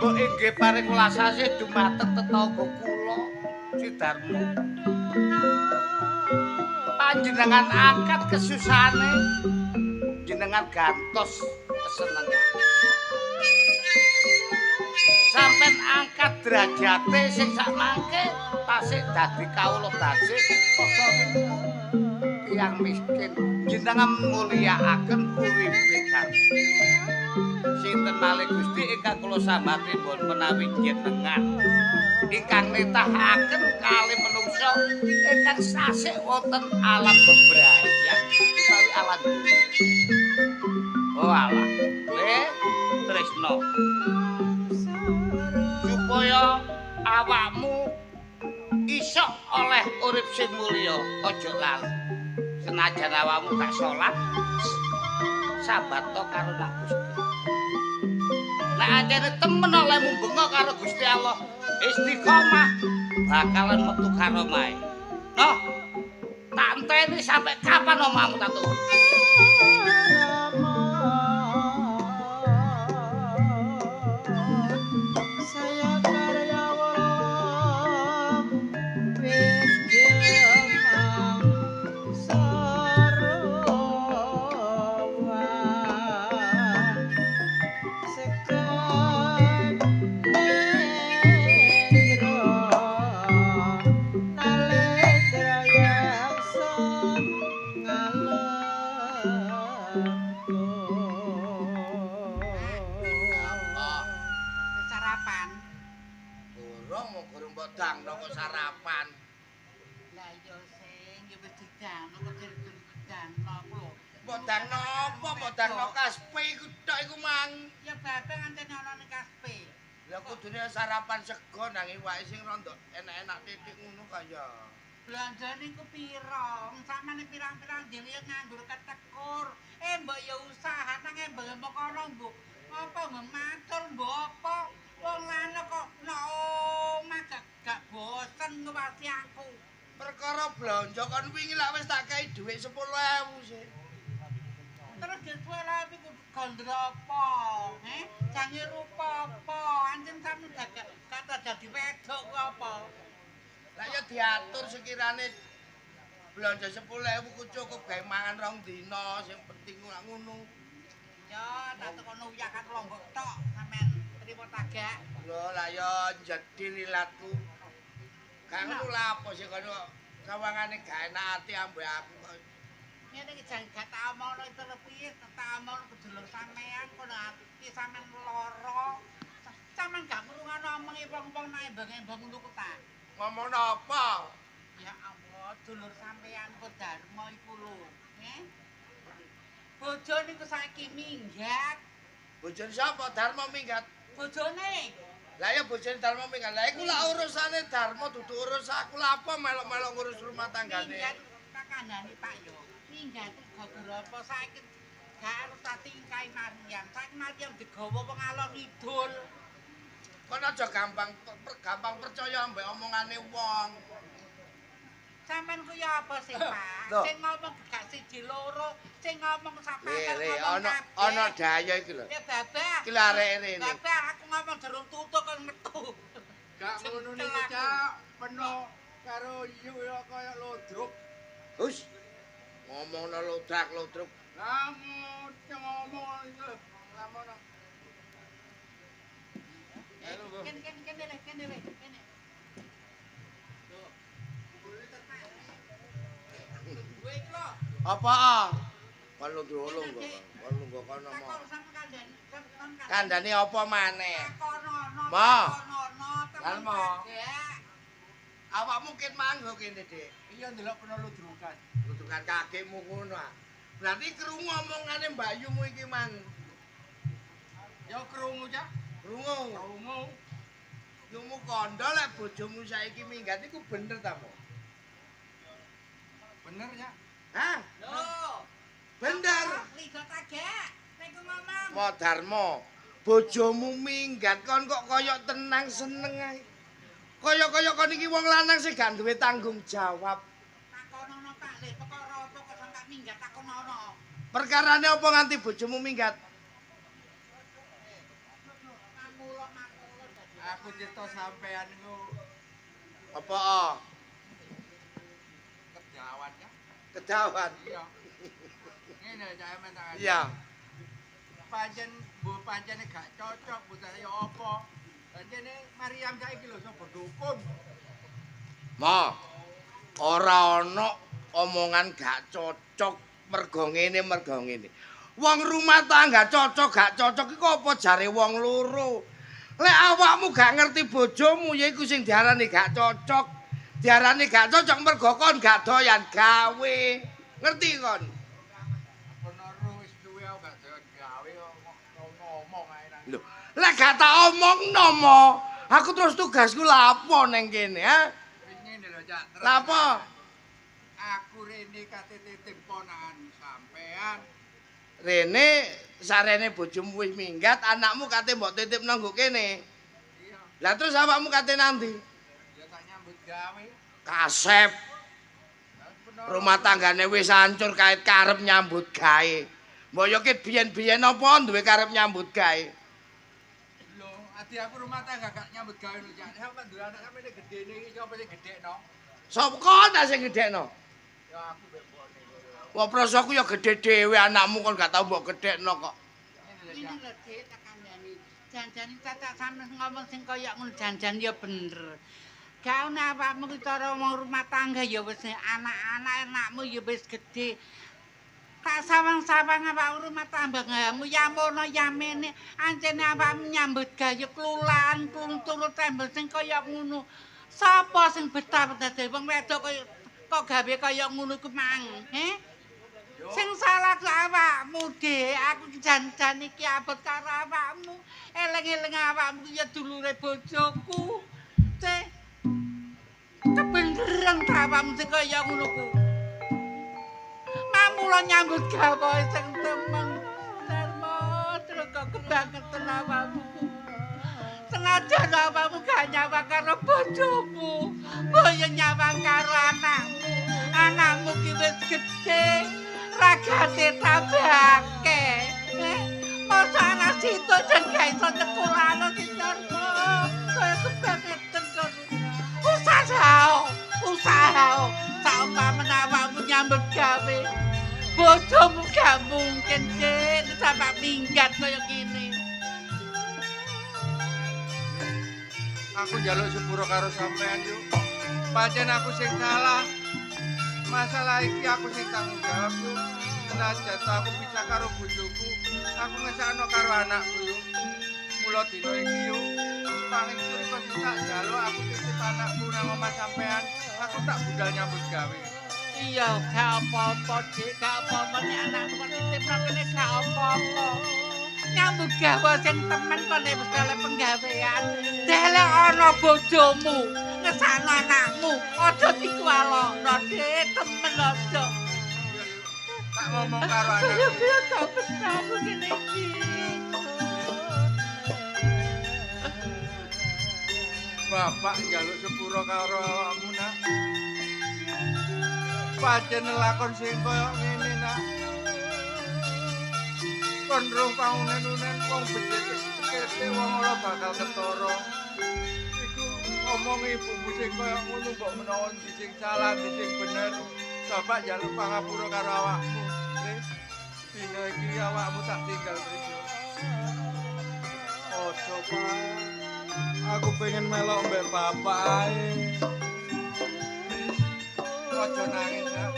Kok inggih paring lasase dumateng tetangga kula Sidarmo. Panjenengan angkat kesusahane, jenengan gantos kesenengan. Sampen angkat derajate sing sak mangke tasik dadi kawula dasih kosong. tiyang miskin jenengan mulyakaken uripe kami. Sinten malih Gusti ingkang kula sambati pun menawi jenengan ingkang nitahaken kalih manungsa ingkang sasik wonten alam bebraya utawi alam dunya. Oh alah, tresno. Supaya awakmu iso oleh urip sing mulya, aja lali. Senajan awakmu gak salat, sabato karo Nang Gusti. Nek ancene temen oleh mumbenga karo Gusti Allah, istiqomah bakalan metu karo mae. Noh, tak enteni sampai kapan omahmu tak tuh. Dangno kok sarapan. Lah iya sing ya wis didangno kok didangno lho. Mbok dangno apa? Mbok dangno kaspe iku tok iku mang. Ya bapak nganteni ana ning kaspe. Lah kudune sarapan sego nang iwake sing rada enak-enak titik ngono kaya. Belanjane ku pira? Samane pirang-pirang dhewe nganggur ketekur. Mbok ya usaha nang mbok kono mbok. Apa ngematur mbok apa? Wong lanang kok nek omah gak bosen ngewasi aku. Perkara blanja kon wingi lak wis tak kei dhuwit 10.000 sih. Terus disuwela iku gondro apa? Jange rupa apa? Anjen sampe kata dadi wedok ku apa? Lah ya diatur sekirane blanja 10.000 ku cukup gawe mangan 2 dina, sing penting ngono. Ya, tak tekono uyakan Lombok tok sampean trimo tagak. Lho lah ya jadi lilatku. Gak ngono lah apa sih kono sawangane gak enak ati ambek aku kok. Ngene iki jan gak tak omongno terpiye, tak omongno kedulur sampean kono ati sampean lara. Sampean gak ngrungokno omonge wong-wong nang embang-embang ngono ku ta. Ngomongno apa? Ya Allah, dulur sampean kok Darmo iku lho, Bojone ku saiki minggat. Bojone sapa? Darmo minggat. Bojone. Lah ya bojone Darmo minggat. Lah iku lak urusane Darmo dudu urus aku lha apa melok-melok ngurus rumah tanggane. Minggat tak kandhani Pak yo. Minggat gara apa saiki gak harus tak tingkai Maryam. Saiki Maryam digawa wong alon ngidul. Kon aja gampang percaya ambek omongane wong. Sampeyan ku ya apa sih, Pak? Sing ngomong gak siji loro, sing ngomong sampeyan ngomong kabeh. Ana daya iki lho. Ya babah. Iki lho arek rene. Babah aku ngomong durung tutuk kon metu. Gak ngono niku, Cak. Penuh karo iyu ya kaya lodruk. Hus. Ngomongno lodrak-lodruk. Lah ngomong iki lho. Lamono. Kene. Apa? Kon lungguh kok. Kon lungguh kono mo. Kandhane apa maneh? Ma. Lan mo. Awakmu ket manggo kene, Dik. Iya ndelok peno ludrukan. Ludrukan kakekmu ngono ah. Berarti krungu omongane Mbayumu iki mang. Ya krungu, Cak. Krungu. Yumu kandha lek bojomu saiki minggat iku bener ta, Mo? Bener, Cak. Hah? Lho. Bener. Lido tagak. Nek ngomong. Mo Darmo, bojomu minggat kon kok kaya tenang seneng ae. Kaya kon iki wong lanang sing gak duwe tanggung jawab. Takonono Pak, lek perkara apa kok sampe minggat takonono. Perkarane apa nganti bojomu minggat? Aku cerita sampean niku Apa? kedawan ya. Kedawan. Iya. Ngene Cak men. Iya. Pancen gak cocok buta ya apa. Pancene Maryam saiki lho sapa dukun. Ma. Ora ana omongan gak cocok mergo ngene mergo ngene. Wong rumah tangga cocok gak cocok iku apa jare wong loro. Lek awakmu gak ngerti bojomu ya iku sing diarani gak cocok. Diarani gak cocok mergo kon gak doyan gawe. Ngerti kon? Lho, lek gak tak omongno mo, aku terus tugasku lapo ning kene, ha? Ngene lho, Cak. Lapo? Aku rene kate titip ponakan sampean. Rene sarene bojomu wis minggat, anakmu kate mbok titip nang kene. Iya, Lah terus awakmu kate nanti? ya tak nyambut gawe. Kasep. Rumah tanggane wis hancur kait karep nyambut gawe. Mbok yo ket biyen-biyen apa duwe karep nyambut gawe? Lho, adi aku rumah tangga gak nyambut gawe lho, Cak. Sampe duwe anak sampe gedene iki sapa sing gedekno? Sapa kon sing gedekno? Ya aku bebone. Wah prasaku ya gedhe dhewe anakmu kon gak tau mbok gedhekno kok. Ini lho, Dik, tak kandhani. Janjane cacak sampe ngomong sing kaya ngono janjan ya bener. Gak ono awakmu ki cara wong rumah tangga ya wis anak-anak anakmu ya wis gedhe. Tak sawang-sawang awak rumah tanggamu ya mono ya mene ancene awakmu nyambut gawe klulan kultur tembel sing kaya ngono. Sapa sing betah dadi wong wedok kok gawe kaya ngono ku mang, he? Sing salah ku awakmu, Dik. Aku janjan iki abot karo awakmu. Eling-eling awakmu ya dulure bojoku. Teh. Kebeneran ta awakmu sing kaya ngono ku. Mamula nyambut gawe sing temen. Darmo, terus kok kebangetan awakmu. Senajan awakmu gak nyawang karo bojomu. Boyo nyawang karo anakmu. Anakmu ki wis gedhe. Ragate tambake. Masa anak situ jan gak iso nyekolahno Darmo. Kaya kebangetan kok. Usaha. Saumpama awakmu nyambut gawe. Bojomu gak mungkin, Dik, sampe minggat kaya gini. Aku njaluk sepuro karo sampean yuk. Pancen aku sing salah. Masalah iki aku sing tanggung jawab yuk. Senajan aku pisah karo bojoku, aku ngesakno karo anakku yuk. Mula dina iki yuk. Paling suwe kok tak njaluk aku titip anakku nang omah sampean. Aku tak budal nyambut gawe. Iya, gak apa-apa, Dik, gak apa-apa nek anakku kok titip nang kene gak apa-apa. Nyambut gawe sing temen kene wis oleh penggawean. Delek ana bojomu, ngesakno anakmu, aja dikualokno, Dik, temen aja. Tak ngomong karo anakku. Ya biar gak betah begini iki. Bapak njaluk sepuro karo awakmu, Nak. Pancen lakon sing kaya ngene, Nak. Kon roh paunen-unen wong becik wong ora bakal ketara. Iku omong ibumu sing kaya ngono mbok menawa ndi sing salah, ndi sing bener. Bapak njaluk pangapura karo awakmu. Wis dina iki awakmu tak tinggal mriki. Ojo, Pak. Aku pengen melok mbek bapak ae. Ojo nangis, Nak.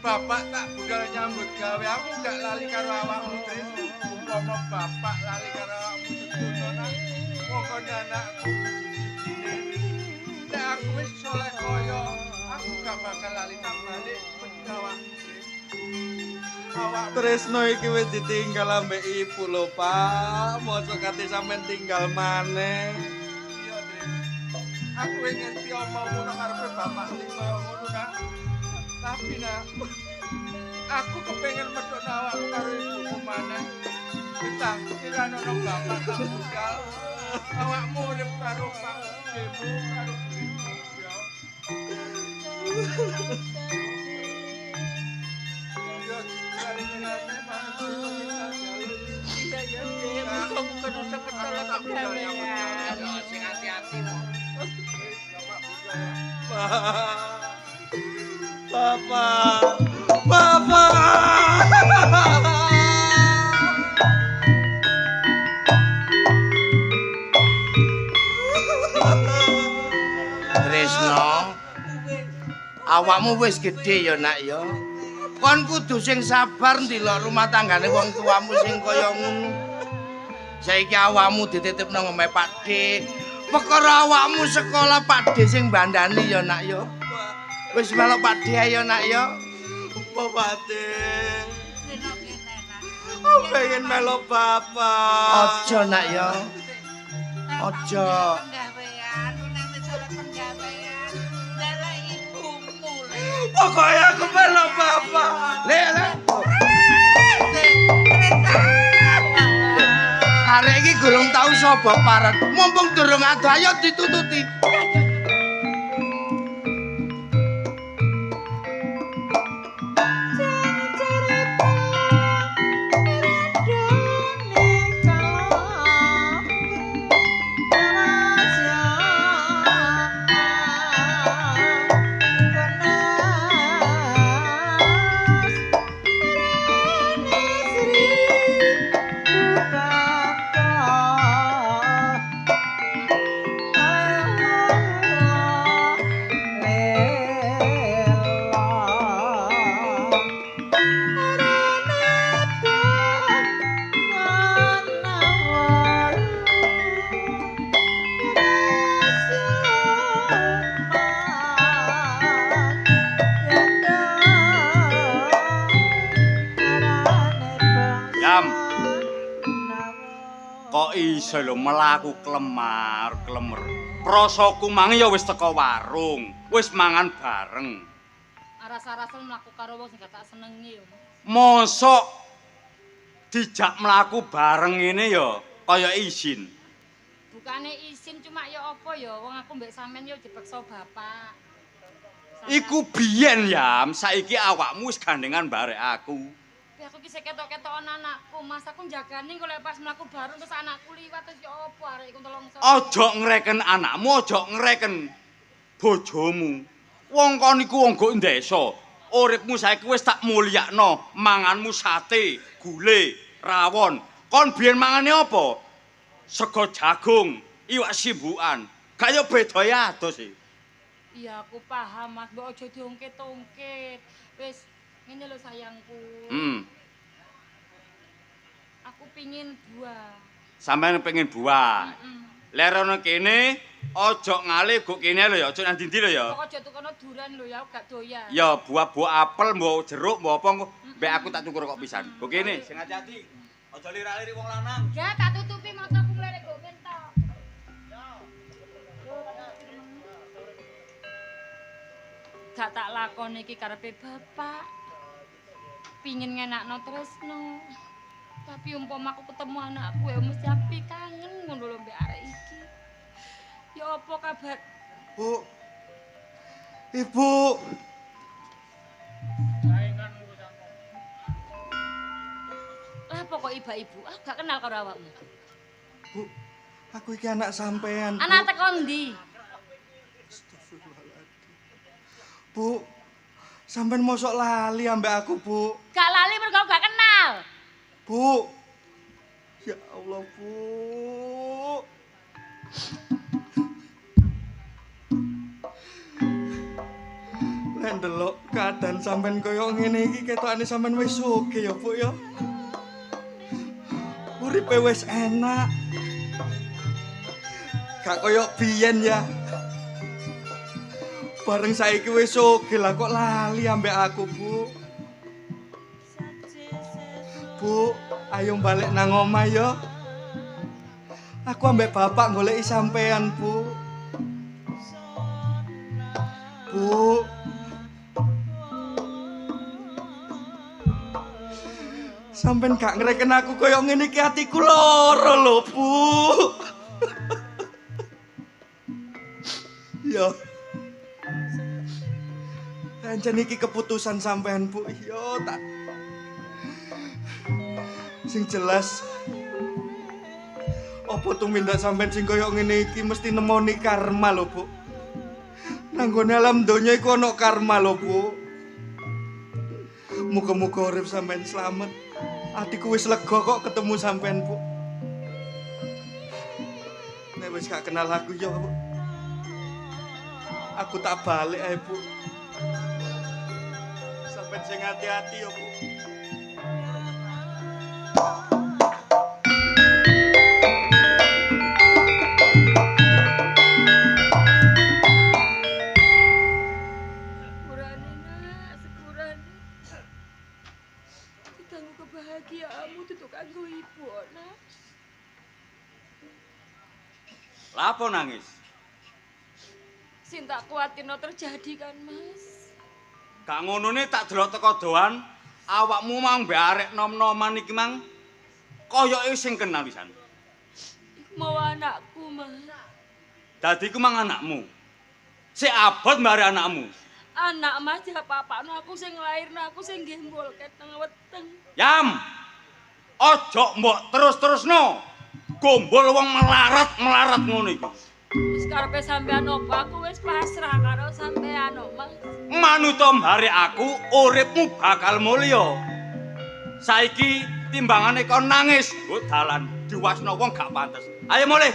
Bapak tak budal nyambut gawe, aku gak lali karo awakmu, Tris. Umpama bapak lali karo awakmu sedono, Nak. Pokoknya anakku siji-sijine. Nek aku wis soleh kaya, aku gak bakal lali tak balik menyang awakmu, Tris. Tresno iki wis ditinggal ambek ibu lho, Pak. Mosok kate sampean tinggal maneh. Iya, Tris. Aku ngerti omongmu nang karepe bapak sing kaya ngono, Nak. Tapi, Nak, aku kepengen medhokno awakmu karo ibumu maneh. Kita kirane ono bapak tak budal. Awakmu urip karo Pak Demo karo ibu ya. Yo kali nate Pak. Iya ya, muga-muga dosa ketolak tak gawe ya. Sing hati-hati mo. Bapak. Tresno, awakmu wis gedhe ya nak ya. Kon kudu sing sabar ndelok rumah tanggane wong tuamu sing kaya ngono. Saiki awakmu dititipno ngome Pak D. Perkara awakmu sekolah Pak D sing bandani ya nak ya. Wis melok Pak D ayo nak ya. Pak D. Aku pengen melok bapak. Aja nak ya. Aja. Pokoknya aku melok bapak. Le. Arek iki gurung tau sapa parat. Mumpung durung ada ayo ditututi. Kok iso lho mlaku klemar-klemer. Prasaku mang ya wis teko warung, wis mangan bareng. Aras-arasan mlaku karo wong sing gak tak senengi yo. Mosok dijak mlaku bareng ngene ya kaya izin. Bukane izin cuma ya apa ya wong aku mbek sampean yo dipeksa bapak. Iku biyen ya, saiki awakmu wis gandengan barek aku. Aku ki ketok-ketokan anakku, Mas aku jagani kok pas mlaku bareng terus anakku liwat terus ya apa arek iku tolongso. Aja ngreken anakmu, aja ngreken bojomu. Wong kon iku wong go desa. Uripmu saiki wis tak mulyakno, manganmu sate, gule, rawon. Kon biyen mangane apa? Sego jagung, iwak simbukan. Gak yo beda ya ados e. Iya aku paham Mas, mbok aja diungkit-ungkit. Wis ngene lho sayangku. Aku pingin buah. Sampeyan pengen buah. Lek rono kene aja ngalih go kene lho ya, aja nang ndi lho ya. Kok aja tukono duran lho ya, gak doyan. Ya buah-buah apel, mbok jeruk, mbok apa mbek aku tak tukur kok pisan. Go kene, sing hati-hati. Aja lirak-lirik wong lanang. Ya tak tutupi mataku mlere go mentok. Gak tak lakoni iki karepe bapak. Pingin ngenakno tresno. Tapi umpama aku ketemu anakku ya mesti api kangen ngono lho mbek arek iki. Ya apa kabar? Bu. Ibu. Lah pokok ibu-ibu, ah gak kenal karo awakmu. Bu, aku iki anak sampean. Anak teko ndi? Bu, sampean mosok lali ambek aku, Bu. Gak lali mergo gak kenal. Bu. Ya Allah, Bu. Nek ndelok keadaan sampean kaya ngene iki ketokane sampean wis sugih ya, Bu ya. Uripe wis enak. Gak kaya biyen ya. Bareng saiki wis sugih lah kok lali ambek aku, Bu. Bu, ayo balik nang omah ya. Aku ambek bapak goleki sampean, Bu. Bu. Sampeyan gak ngreken aku kaya ngene iki atiku lara lho, Bu. Ya. Pancen iki keputusan sampean, Bu. Yo tak. Sing jelas apa tumindak sampean sing kaya ngene iki mesti nemoni karma lho, Bu. Nang gone alam donya iku ana karma lho, Bu. Muga-muga urip sampean slamet. Atiku wis lega kok ketemu sampean, Bu. Nek wis gak kenal aku ya, Bu. Aku tak balik ae, Bu. sampean sing hati-hati ya, Bu. Sepurane nak, sepurane. Kanggo kebahagiaanmu tutuk kanggo ibu, nak. Lapo nangis? Sing tak kuatirno terjadi kan, Mas. Gak ngonone tak delok teko doan, awakmu mang mbek arek nom-noman iki mang koyoke sing kenal pisan. Iku mau anakku, Mas. Dadi ku mang anakmu. Sik abot mbare anakmu. Anak Mas diapa-apakno aku sing nglairno, aku sing nggembulke teng weteng. Yam. Ojo mbok terus-terusno. Gombol wong melarat-melarat ngono iki. Wis karepe sampean apa aku wis pasrah karo sampean, Mas. Manutom hari aku uripmu bakal mulya. Saiki timbangane kon nangis, nggo dalan diwasno wong gak pantes. Ayo mulih.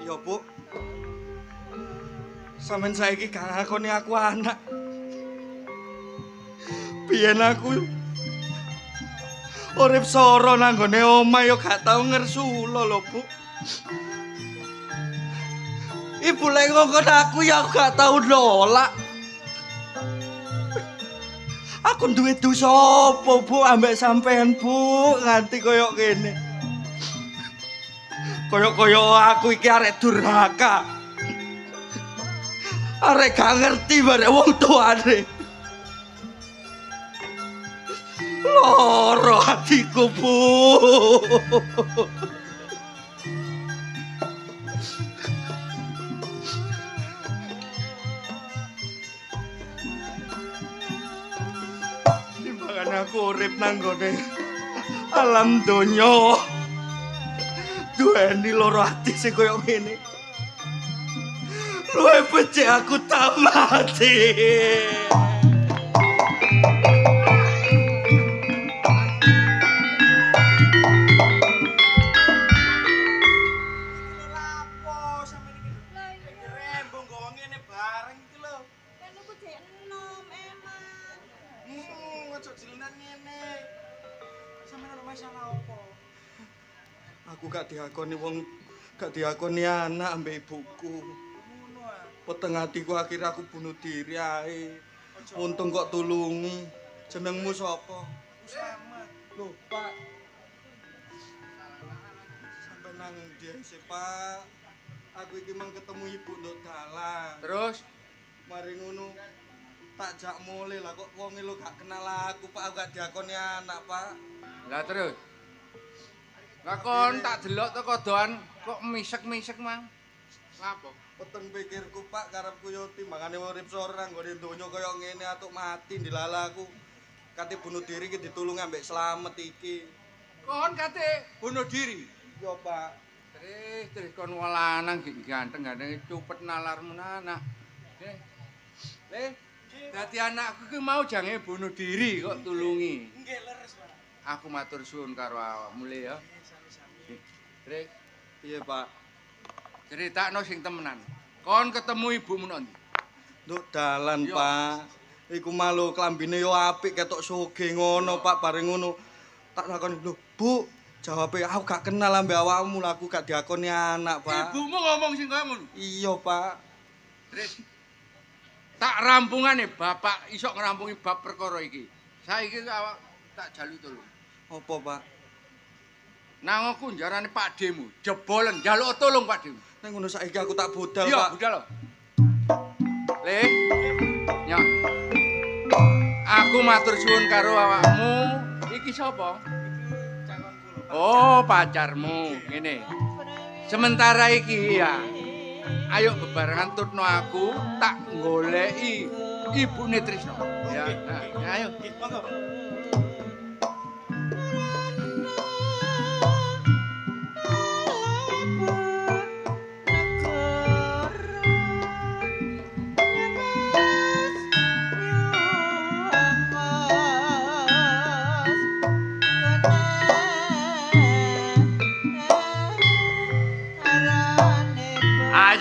Ya, Bu. Sampeyan saiki gak ngakoni aku anak. Biyen aku urip soro nang gone omah ya gak tau ngersula lho, Bu. Ibu lek ngongkon aku ya aku gak tau nolak. Aku duwe dosa apa, Bu, ambek sampean, Bu, nganti koyo kene. Koyo-koyo aku iki arek durhaka. Arek gak ngerti barek wong tuane. Loro hatiku, Bu. Timbangan aku urip nang gone alam donya. Duweni loro ati sing koyo ngene. Luwe becik aku tak mati. Aku gak diakoni wong, gak diakoni anak ambek ibuku. Peteng hatiku akhirnya aku bunuh diri ae. Untung kok tulungi. Jenengmu sapa? Selamat. Loh, Pak. Sampai nang ndi sih, Pak? Aku iki mang ketemu ibu nduk dalan. Terus Mari ngono tak jak mulih lah kok wong lho gak kenal aku, Pak. Aku gak diakoni anak, Pak. Lah terus. Lah kon tak delok teko doan kok misek-misek mang. Lapo? Peteng pikirku, Pak, karepku yo timbangane urip sorang nggone donya kaya ngene atuk mati dilalaku. Kate bunuh diri ki ditulungi ambek Slamet iki. Kon kate bunuh diri. Yo, Pak. Terus kon wong lanang ganteng-ganteng cupet nalarmu anak. Le, dadi anakku ki mau jange bunuh diri kok tulungi. Nggih, leres, Pak. Aku matur suwun karo awakmu le ya. Trik, Piye, Pak? critakno sing temenan. Kon ketemu ibumu nang ndi? Nduk dalan, Pak. Iku malu klambine yo apik ketok sugih ngono, Pak. Bareng ngono tak takoni, "Lho, Bu, jawabe aku gak kenal ambek awakmu, lah aku gak diakoni anak, Pak." Ibumu ngomong sing kaya ngono. Iya, Pak. Trik. Tak rampungane bapak iso ngrampungi bab perkara iki. Saiki awak tak jalu tulung. Apa, Pak? Nang aku njarane pakdemu, jebolen njaluk tulung pakdemu. Nek ngono saiki aku tak budal, Iya, Pak. budal. Le. Nyok. Aku matur suwun karo awakmu. Iki sapa? Oh, pacarmu. Ngene. Sementara iki ya. Ayo bebarengan tutno aku tak goleki ibune Trisno. Ya, ayo.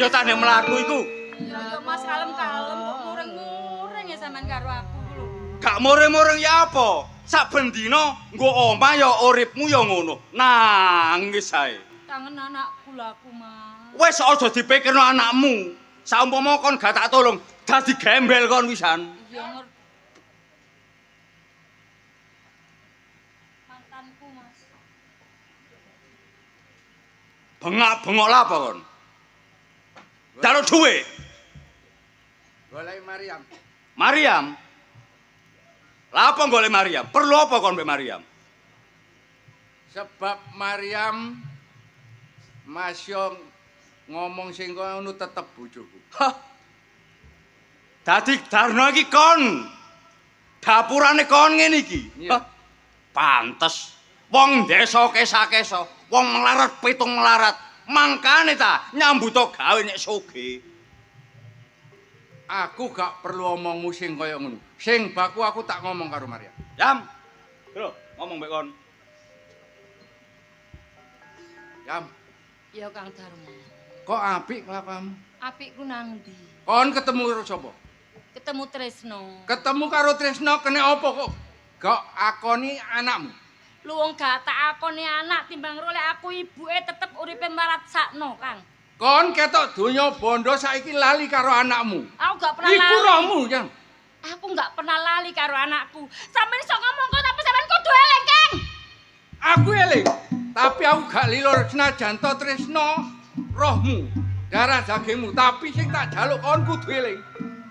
aja tane mlaku iku. Ya Mas kalem-kalem kok mureng-mureng ya sampean karo aku lho. Gak mureng-mureng ya apa? Saben dina nggo omah ya uripmu ya ngono. Nangis ae. Kangen anakku lho aku, Mas. Wis aja dipikirno anakmu. Saumpama kon gak tak tolong, dadi gembel kon wisan. Iya ngerti. Mantanku, Mas. Bengak-bengok lah apa kon? Taruh duwe. Golek Maryam. Maryam. Lah apa golek Maryam? Perlu apa kon mbek Maryam? Sebab Maryam Mas yo ngomong sing ngono tetep bojoku. Hah. Dadi Darno iki kon. Dapurane kon ngene iki. Iya. Pantes. Wong desa kesa-kesa, wong melarat pitung melarat. Mangkane ta nyambuta gawe nek sugih. Aku gak perlu omongmu sing kaya ngono. Sing baku aku tak ngomong karo Maryam. Yam. Lho, ngomong mbek kon. Yam, Ya Kang Darmo. kok apik kelakuanmu? Apikku nang ndi? Kon ketemu karo sapa? Ketemu Tresno. Ketemu karo Tresno kene apa kok? Gak akoni anakmu. Lu wong gak tak akoni anak timbang oleh aku ibuke tetep uripe marat sakno, Kang. Kon ketok donya bondo saiki lali karo anakmu. Aku gak pernah Iku lali. rohmu, Yang. Aku gak pernah lali karo anakku. Sampeyan iso ngomong kok tapi sampeyan kudu eling, Kang. Aku eling, tapi aku gak lilur senajan to Tresno rohmu, darah dagingmu, tapi sing tak jaluk kon kudu eling.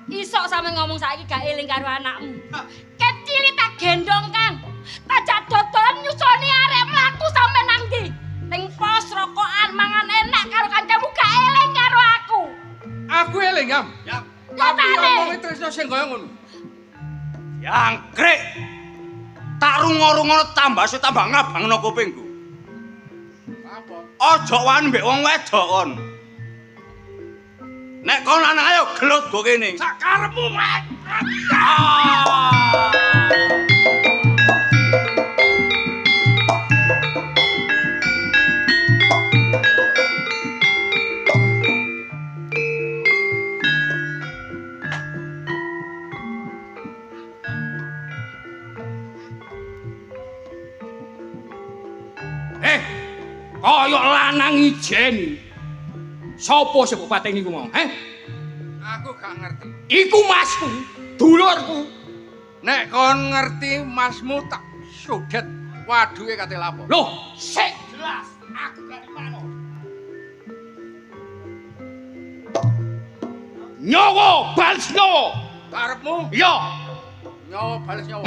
Iso sampeyan ngomong saiki gak eling karo anakmu. Kecil tak gendong, Kang. Tak dodolan nyusoni arek mlaku sampe nang ndi? Ning pos rokokan mangan enak karo kancamu gak eling karo aku. Aku eling, Yam. Yam. Tapi Nyatane. ngomongin Tresno sing kaya ngono. Jangkrik. Tak rungo-rungono tambah tambah ngabangno kupingku. Apa? Aja wani mbek wong wedok kon. Nek kon lanang ayo gelut go kene. Sak karepmu, Mak. Kaya lanang ijen. Sopo sing mbok pateni ku mau? Aku gak ngerti. Iku masku, dulurku. Nek kon ngerti masmu tak sudet waduhe kate lapo. Loh, sik jelas aku gak dimano. Nyawa bales nyawa. Karepmu Iya. nyawa bales nyawa.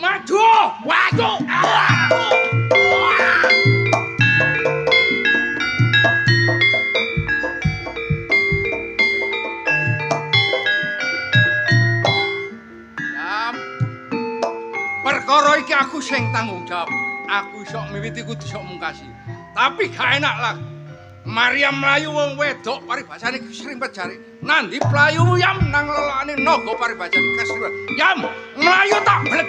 Maju, maju. Yam. Perkara iki aku sing tanggung jawab. Aku iso miwiti kudu iso mungkasi. Tapi gak enak lah. Maryam mlayu wong wedok paribasane kesrimpet jari. Nandi playu Yam nang lelokane naga paribasane kesrimpet. Yam, mlayu tak blet.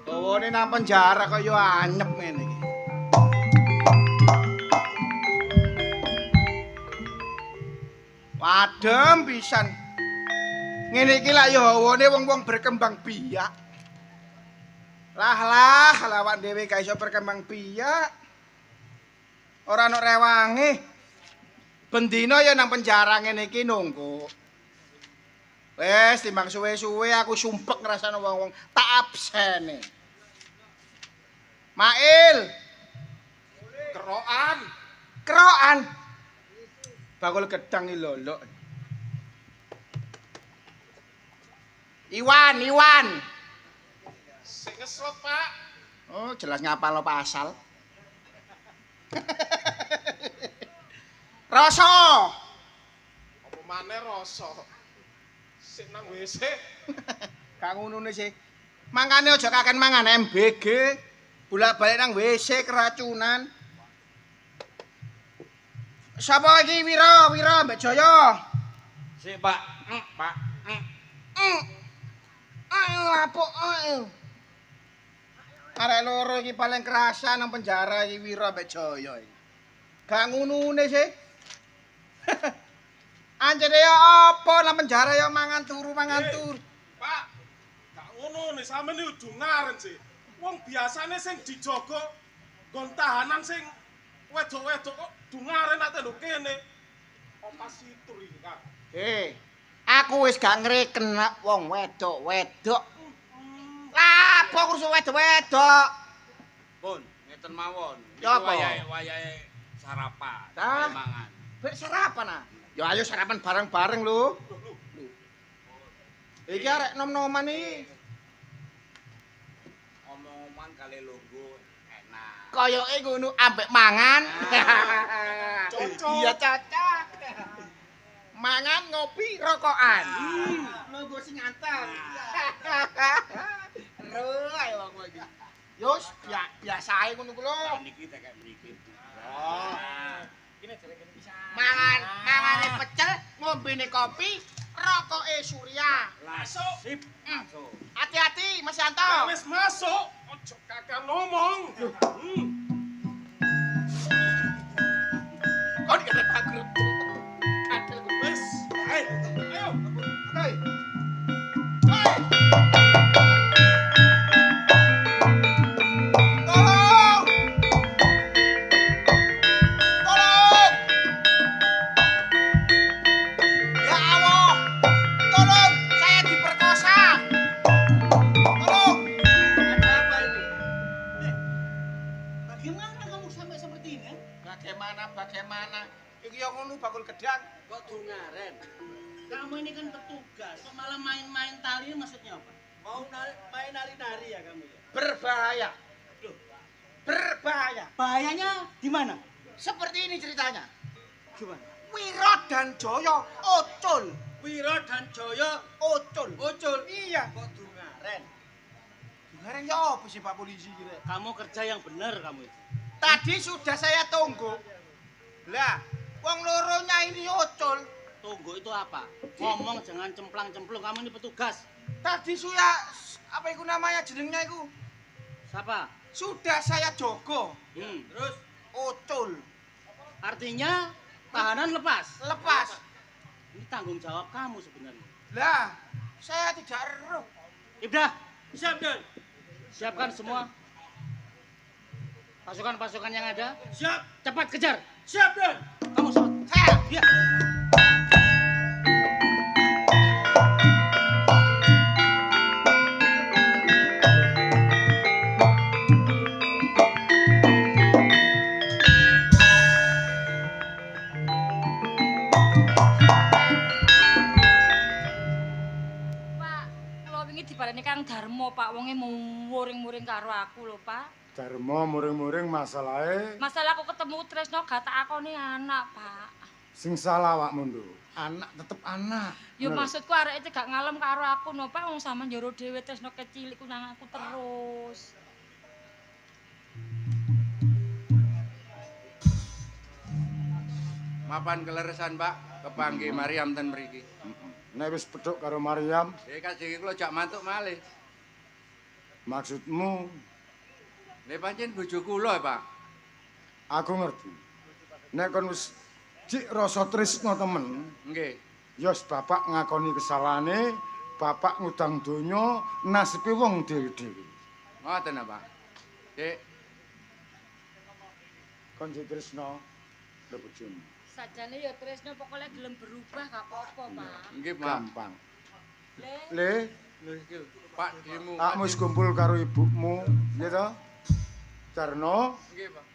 Dawane nang penjara kaya anyep ngene iki. Wadem pisan. Ngene iki lak ya hawane wong-wong berkembang biak. Lah lawak dhewe gak iso berkembang biak. Ora ono rewange. Bendina ya nang penjara ngene iki nunggu. Wes timbang suwe-suwe aku sumpek ngrasane wong-wong tak absene. Mail. Kerokan. Kerokan. Bakul gedang iki lho. Iwan. Sing ngeslot, Pak. Oh, jelas ngapal pasal. Rasa. Apa maneh rasa? Sik nang WC. Gak ngono sih. Mangkane aja kaken mangan MBG. Bolak-balik nang WC keracunan. Sapa iki Wira Mbak Jaya? Sik, Pak. Pak. Ayo lapuk ayo. Arek loro iki paling kerasa nang penjara iki Wira Mbak Jaya iki. Gak ngunune sih. Anjene ya apa nang penjara ya mangan turu. Pak, gak ngono nih sampeyan iki kudu ngaren sih. Wong biasane sing dijogo nggon tahanan sing wedok-wedok kok dungaren ate lho kene. Apa situr iki, Kak? Aku wis gak ngreken wong wedok-wedok. Lah, apa kursus wedok-wedok? Pun, ngeten mawon. Ya apa? Wayahe sarapan, Dah. mangan. Bek sarapan ah. Ya ayo sarapan bareng-bareng lho. Iki arek nom-noman iki. Omong-omongan kali lungguh enak. Koyoke ngono ambek mangan. Cocok. Iya cocok. Mangan ngopi rokokan. Lungguh sing anteng. Ero ae wong iki. Yos, biasa ae ngono ku lho. Niki tak kayak mriki. Oh. Mangane pecel, ngombene kopi, rokoke Surya. Masuk. Sip. Masuk. Hati-hati Mas Yanto. Ya wis masuk. Ojo kakak ngomong. Kok dikene pagrep. Kadel Wis, ayo. Hei. Tolong! Tolong! Ya Allah! Tolong! Saya diperkosa! Tolong! Ada apa ini? Bagaimana kamu sampai seperti ini? Bagaimana? Iki yang ngono bakul gedang. Kok dungaren? Kamu ini kan petugas, kok malah main-main tali maksudnya apa? Mau main nari-nari ya kamu ya? Berbahaya. Loh, Berbahaya. bahayanya di mana? Seperti ini ceritanya. Gimana? Wiro dan Joyo ocul. Wiro dan Joyo Ocul. ucul. Iya. Kok dungaren? Dengarin ya apa sih Pak Polisi kira? Kamu kerja yang benar kamu itu. Tadi sudah saya tunggu. Lah, wong loronya ini ocul. Tunggu itu apa? Ngomong jangan cemplang-cemplung, kamu ini petugas. Tadi suya apa itu namanya jenengnya itu? Siapa? Sudah saya jogo. Terus Ocul. artinya tahanan lepas. Lepas. Ini tanggung jawab kamu sebenarnya. Lah, saya tidak eruh. Ibdah, siap Dan. Siapkan semua pasukan-pasukan yang ada. Siap. Cepat kejar. Siap Dan. Kamu siap. Saya. Iya. Pak, kula wingi dibaleni Kang Darmo, Pak. Wonge muring-muring karo aku lho, Pak. Darmo muring-muring masalahe Masalah aku ketemu Tresno gak tak akoni anak, Pak. sing salah awakmu nduk. Anak tetep anak. Yo Bener. maksudku arek iki gak ngalem karo aku no, Pak. Wong sampean njero dhewe Tresno kecilik ku nang aku terus. Mapan keleresan, Pak. Kepanggih Mariam ten mriki. Nek wis pedhok karo Maryam, Kasih kula jak mantuk malih. maksudmu Lha pancen bojo kula, Pak. aku ngerti. Nek kon wis cik rasa tresno temen, Nggih. ya wis bapak ngakoni kesalahane, bapak ngudang donya, nasibe wong dhewe-dhewe. Ngoten apa? Dik, Kon cik tresno lho bojomu. Sajane ya Tresno pokoknya gelem berubah gak apa-apa, Pak. nggih, Pak. Gampang. Le, Le, Lho iki Pak Dimu. akmu wis kumpul karo ibumu, ya to? Karena Nggih, Pak.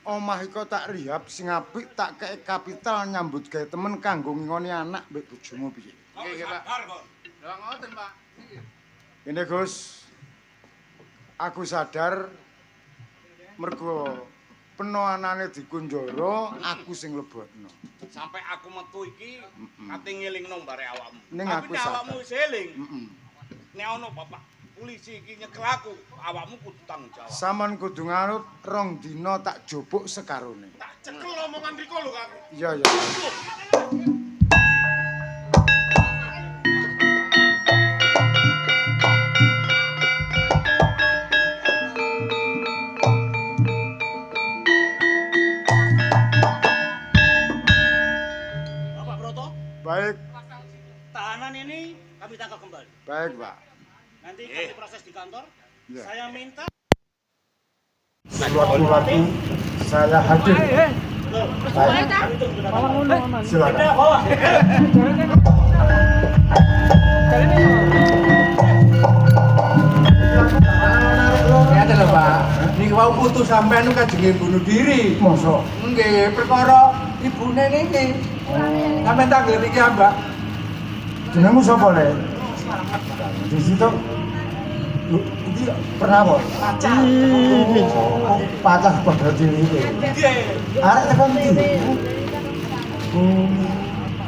omah iku tak rehab sing apik, tak kei kapital nyambut gawe temen kanggo ngingoni anak mbek bojomu piye. Nggih, Pak. Lha ngoten, Pak. Nggih. Ini Gus, aku sadar mergo penoanane dikunjara, aku sing lebokno. Sampai aku metu iki ate ngelingno bare awakmu. Ning Tapi aku nek sadar. awakmu wis eling. Heeh. Nek ono bapak polisi iki nyekel aku, awakmu kudu tanggung jawab. Saman kudu ngarut 2 dina tak jupuk sekarone. Tak cekel omongan Riko lho aku. Iya ya. Bapak Broto, Baik, tahanan ini kami tangkap kembali. baik, Pak. Nanti kami proses di kantor. Ya. Saya minta Sewaktu-waktu saya hadir. Baik. kami tunggu kedatangan. Silakan. Ya lho, Pak. Niki wau putu sampean kajenge bunuh diri. Mosok. Nggih, perkara ibune niki. Sampeyan tak ngerti iki, Mbak. Jenengmu sapa, Le? Di situ. Iki pernah apa? Pacah. Pacah pada diri iki. Arek tekan iki.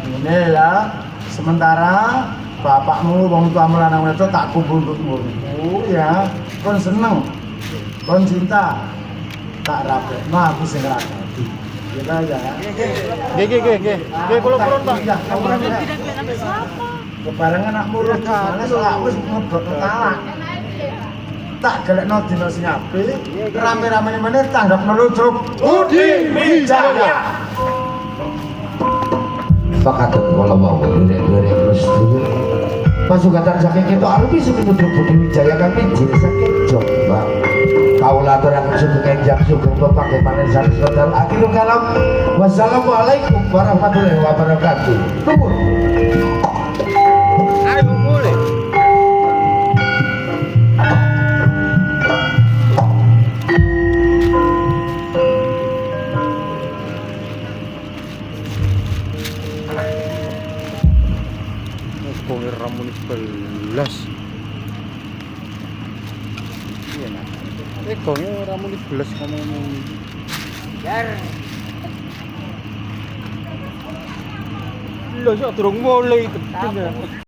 Ini ya. Sementara bapakmu wong tuamu lanang wedok tak kumpul untukmu ya. Kon seneng. Kon cinta. Tak rapekno aku sing ngragati. Kita ya. Nggih, kula purun, Pak. Kebarengan anak murid mana aku wis ngebok talak. Tak gelekno dina sing apik, rame-rame meneh tanggap melucuk Budi Wijaya. Pakatan kala mau derek-derek terus dulu. Pasukan saking kita arupi suku Budi Wijaya kami jil saking Jombang. Kaula aturaken suku Kenjang sugeng pepake panen sari sedal akhirul kalam. Wassalamualaikum warahmatullahi wabarakatuh. Tumpur. Ayo mulai. Kongir ramuni belas. Iya nak. Kongir ramuni belas ngomong. Jar. Lho, durung mulai.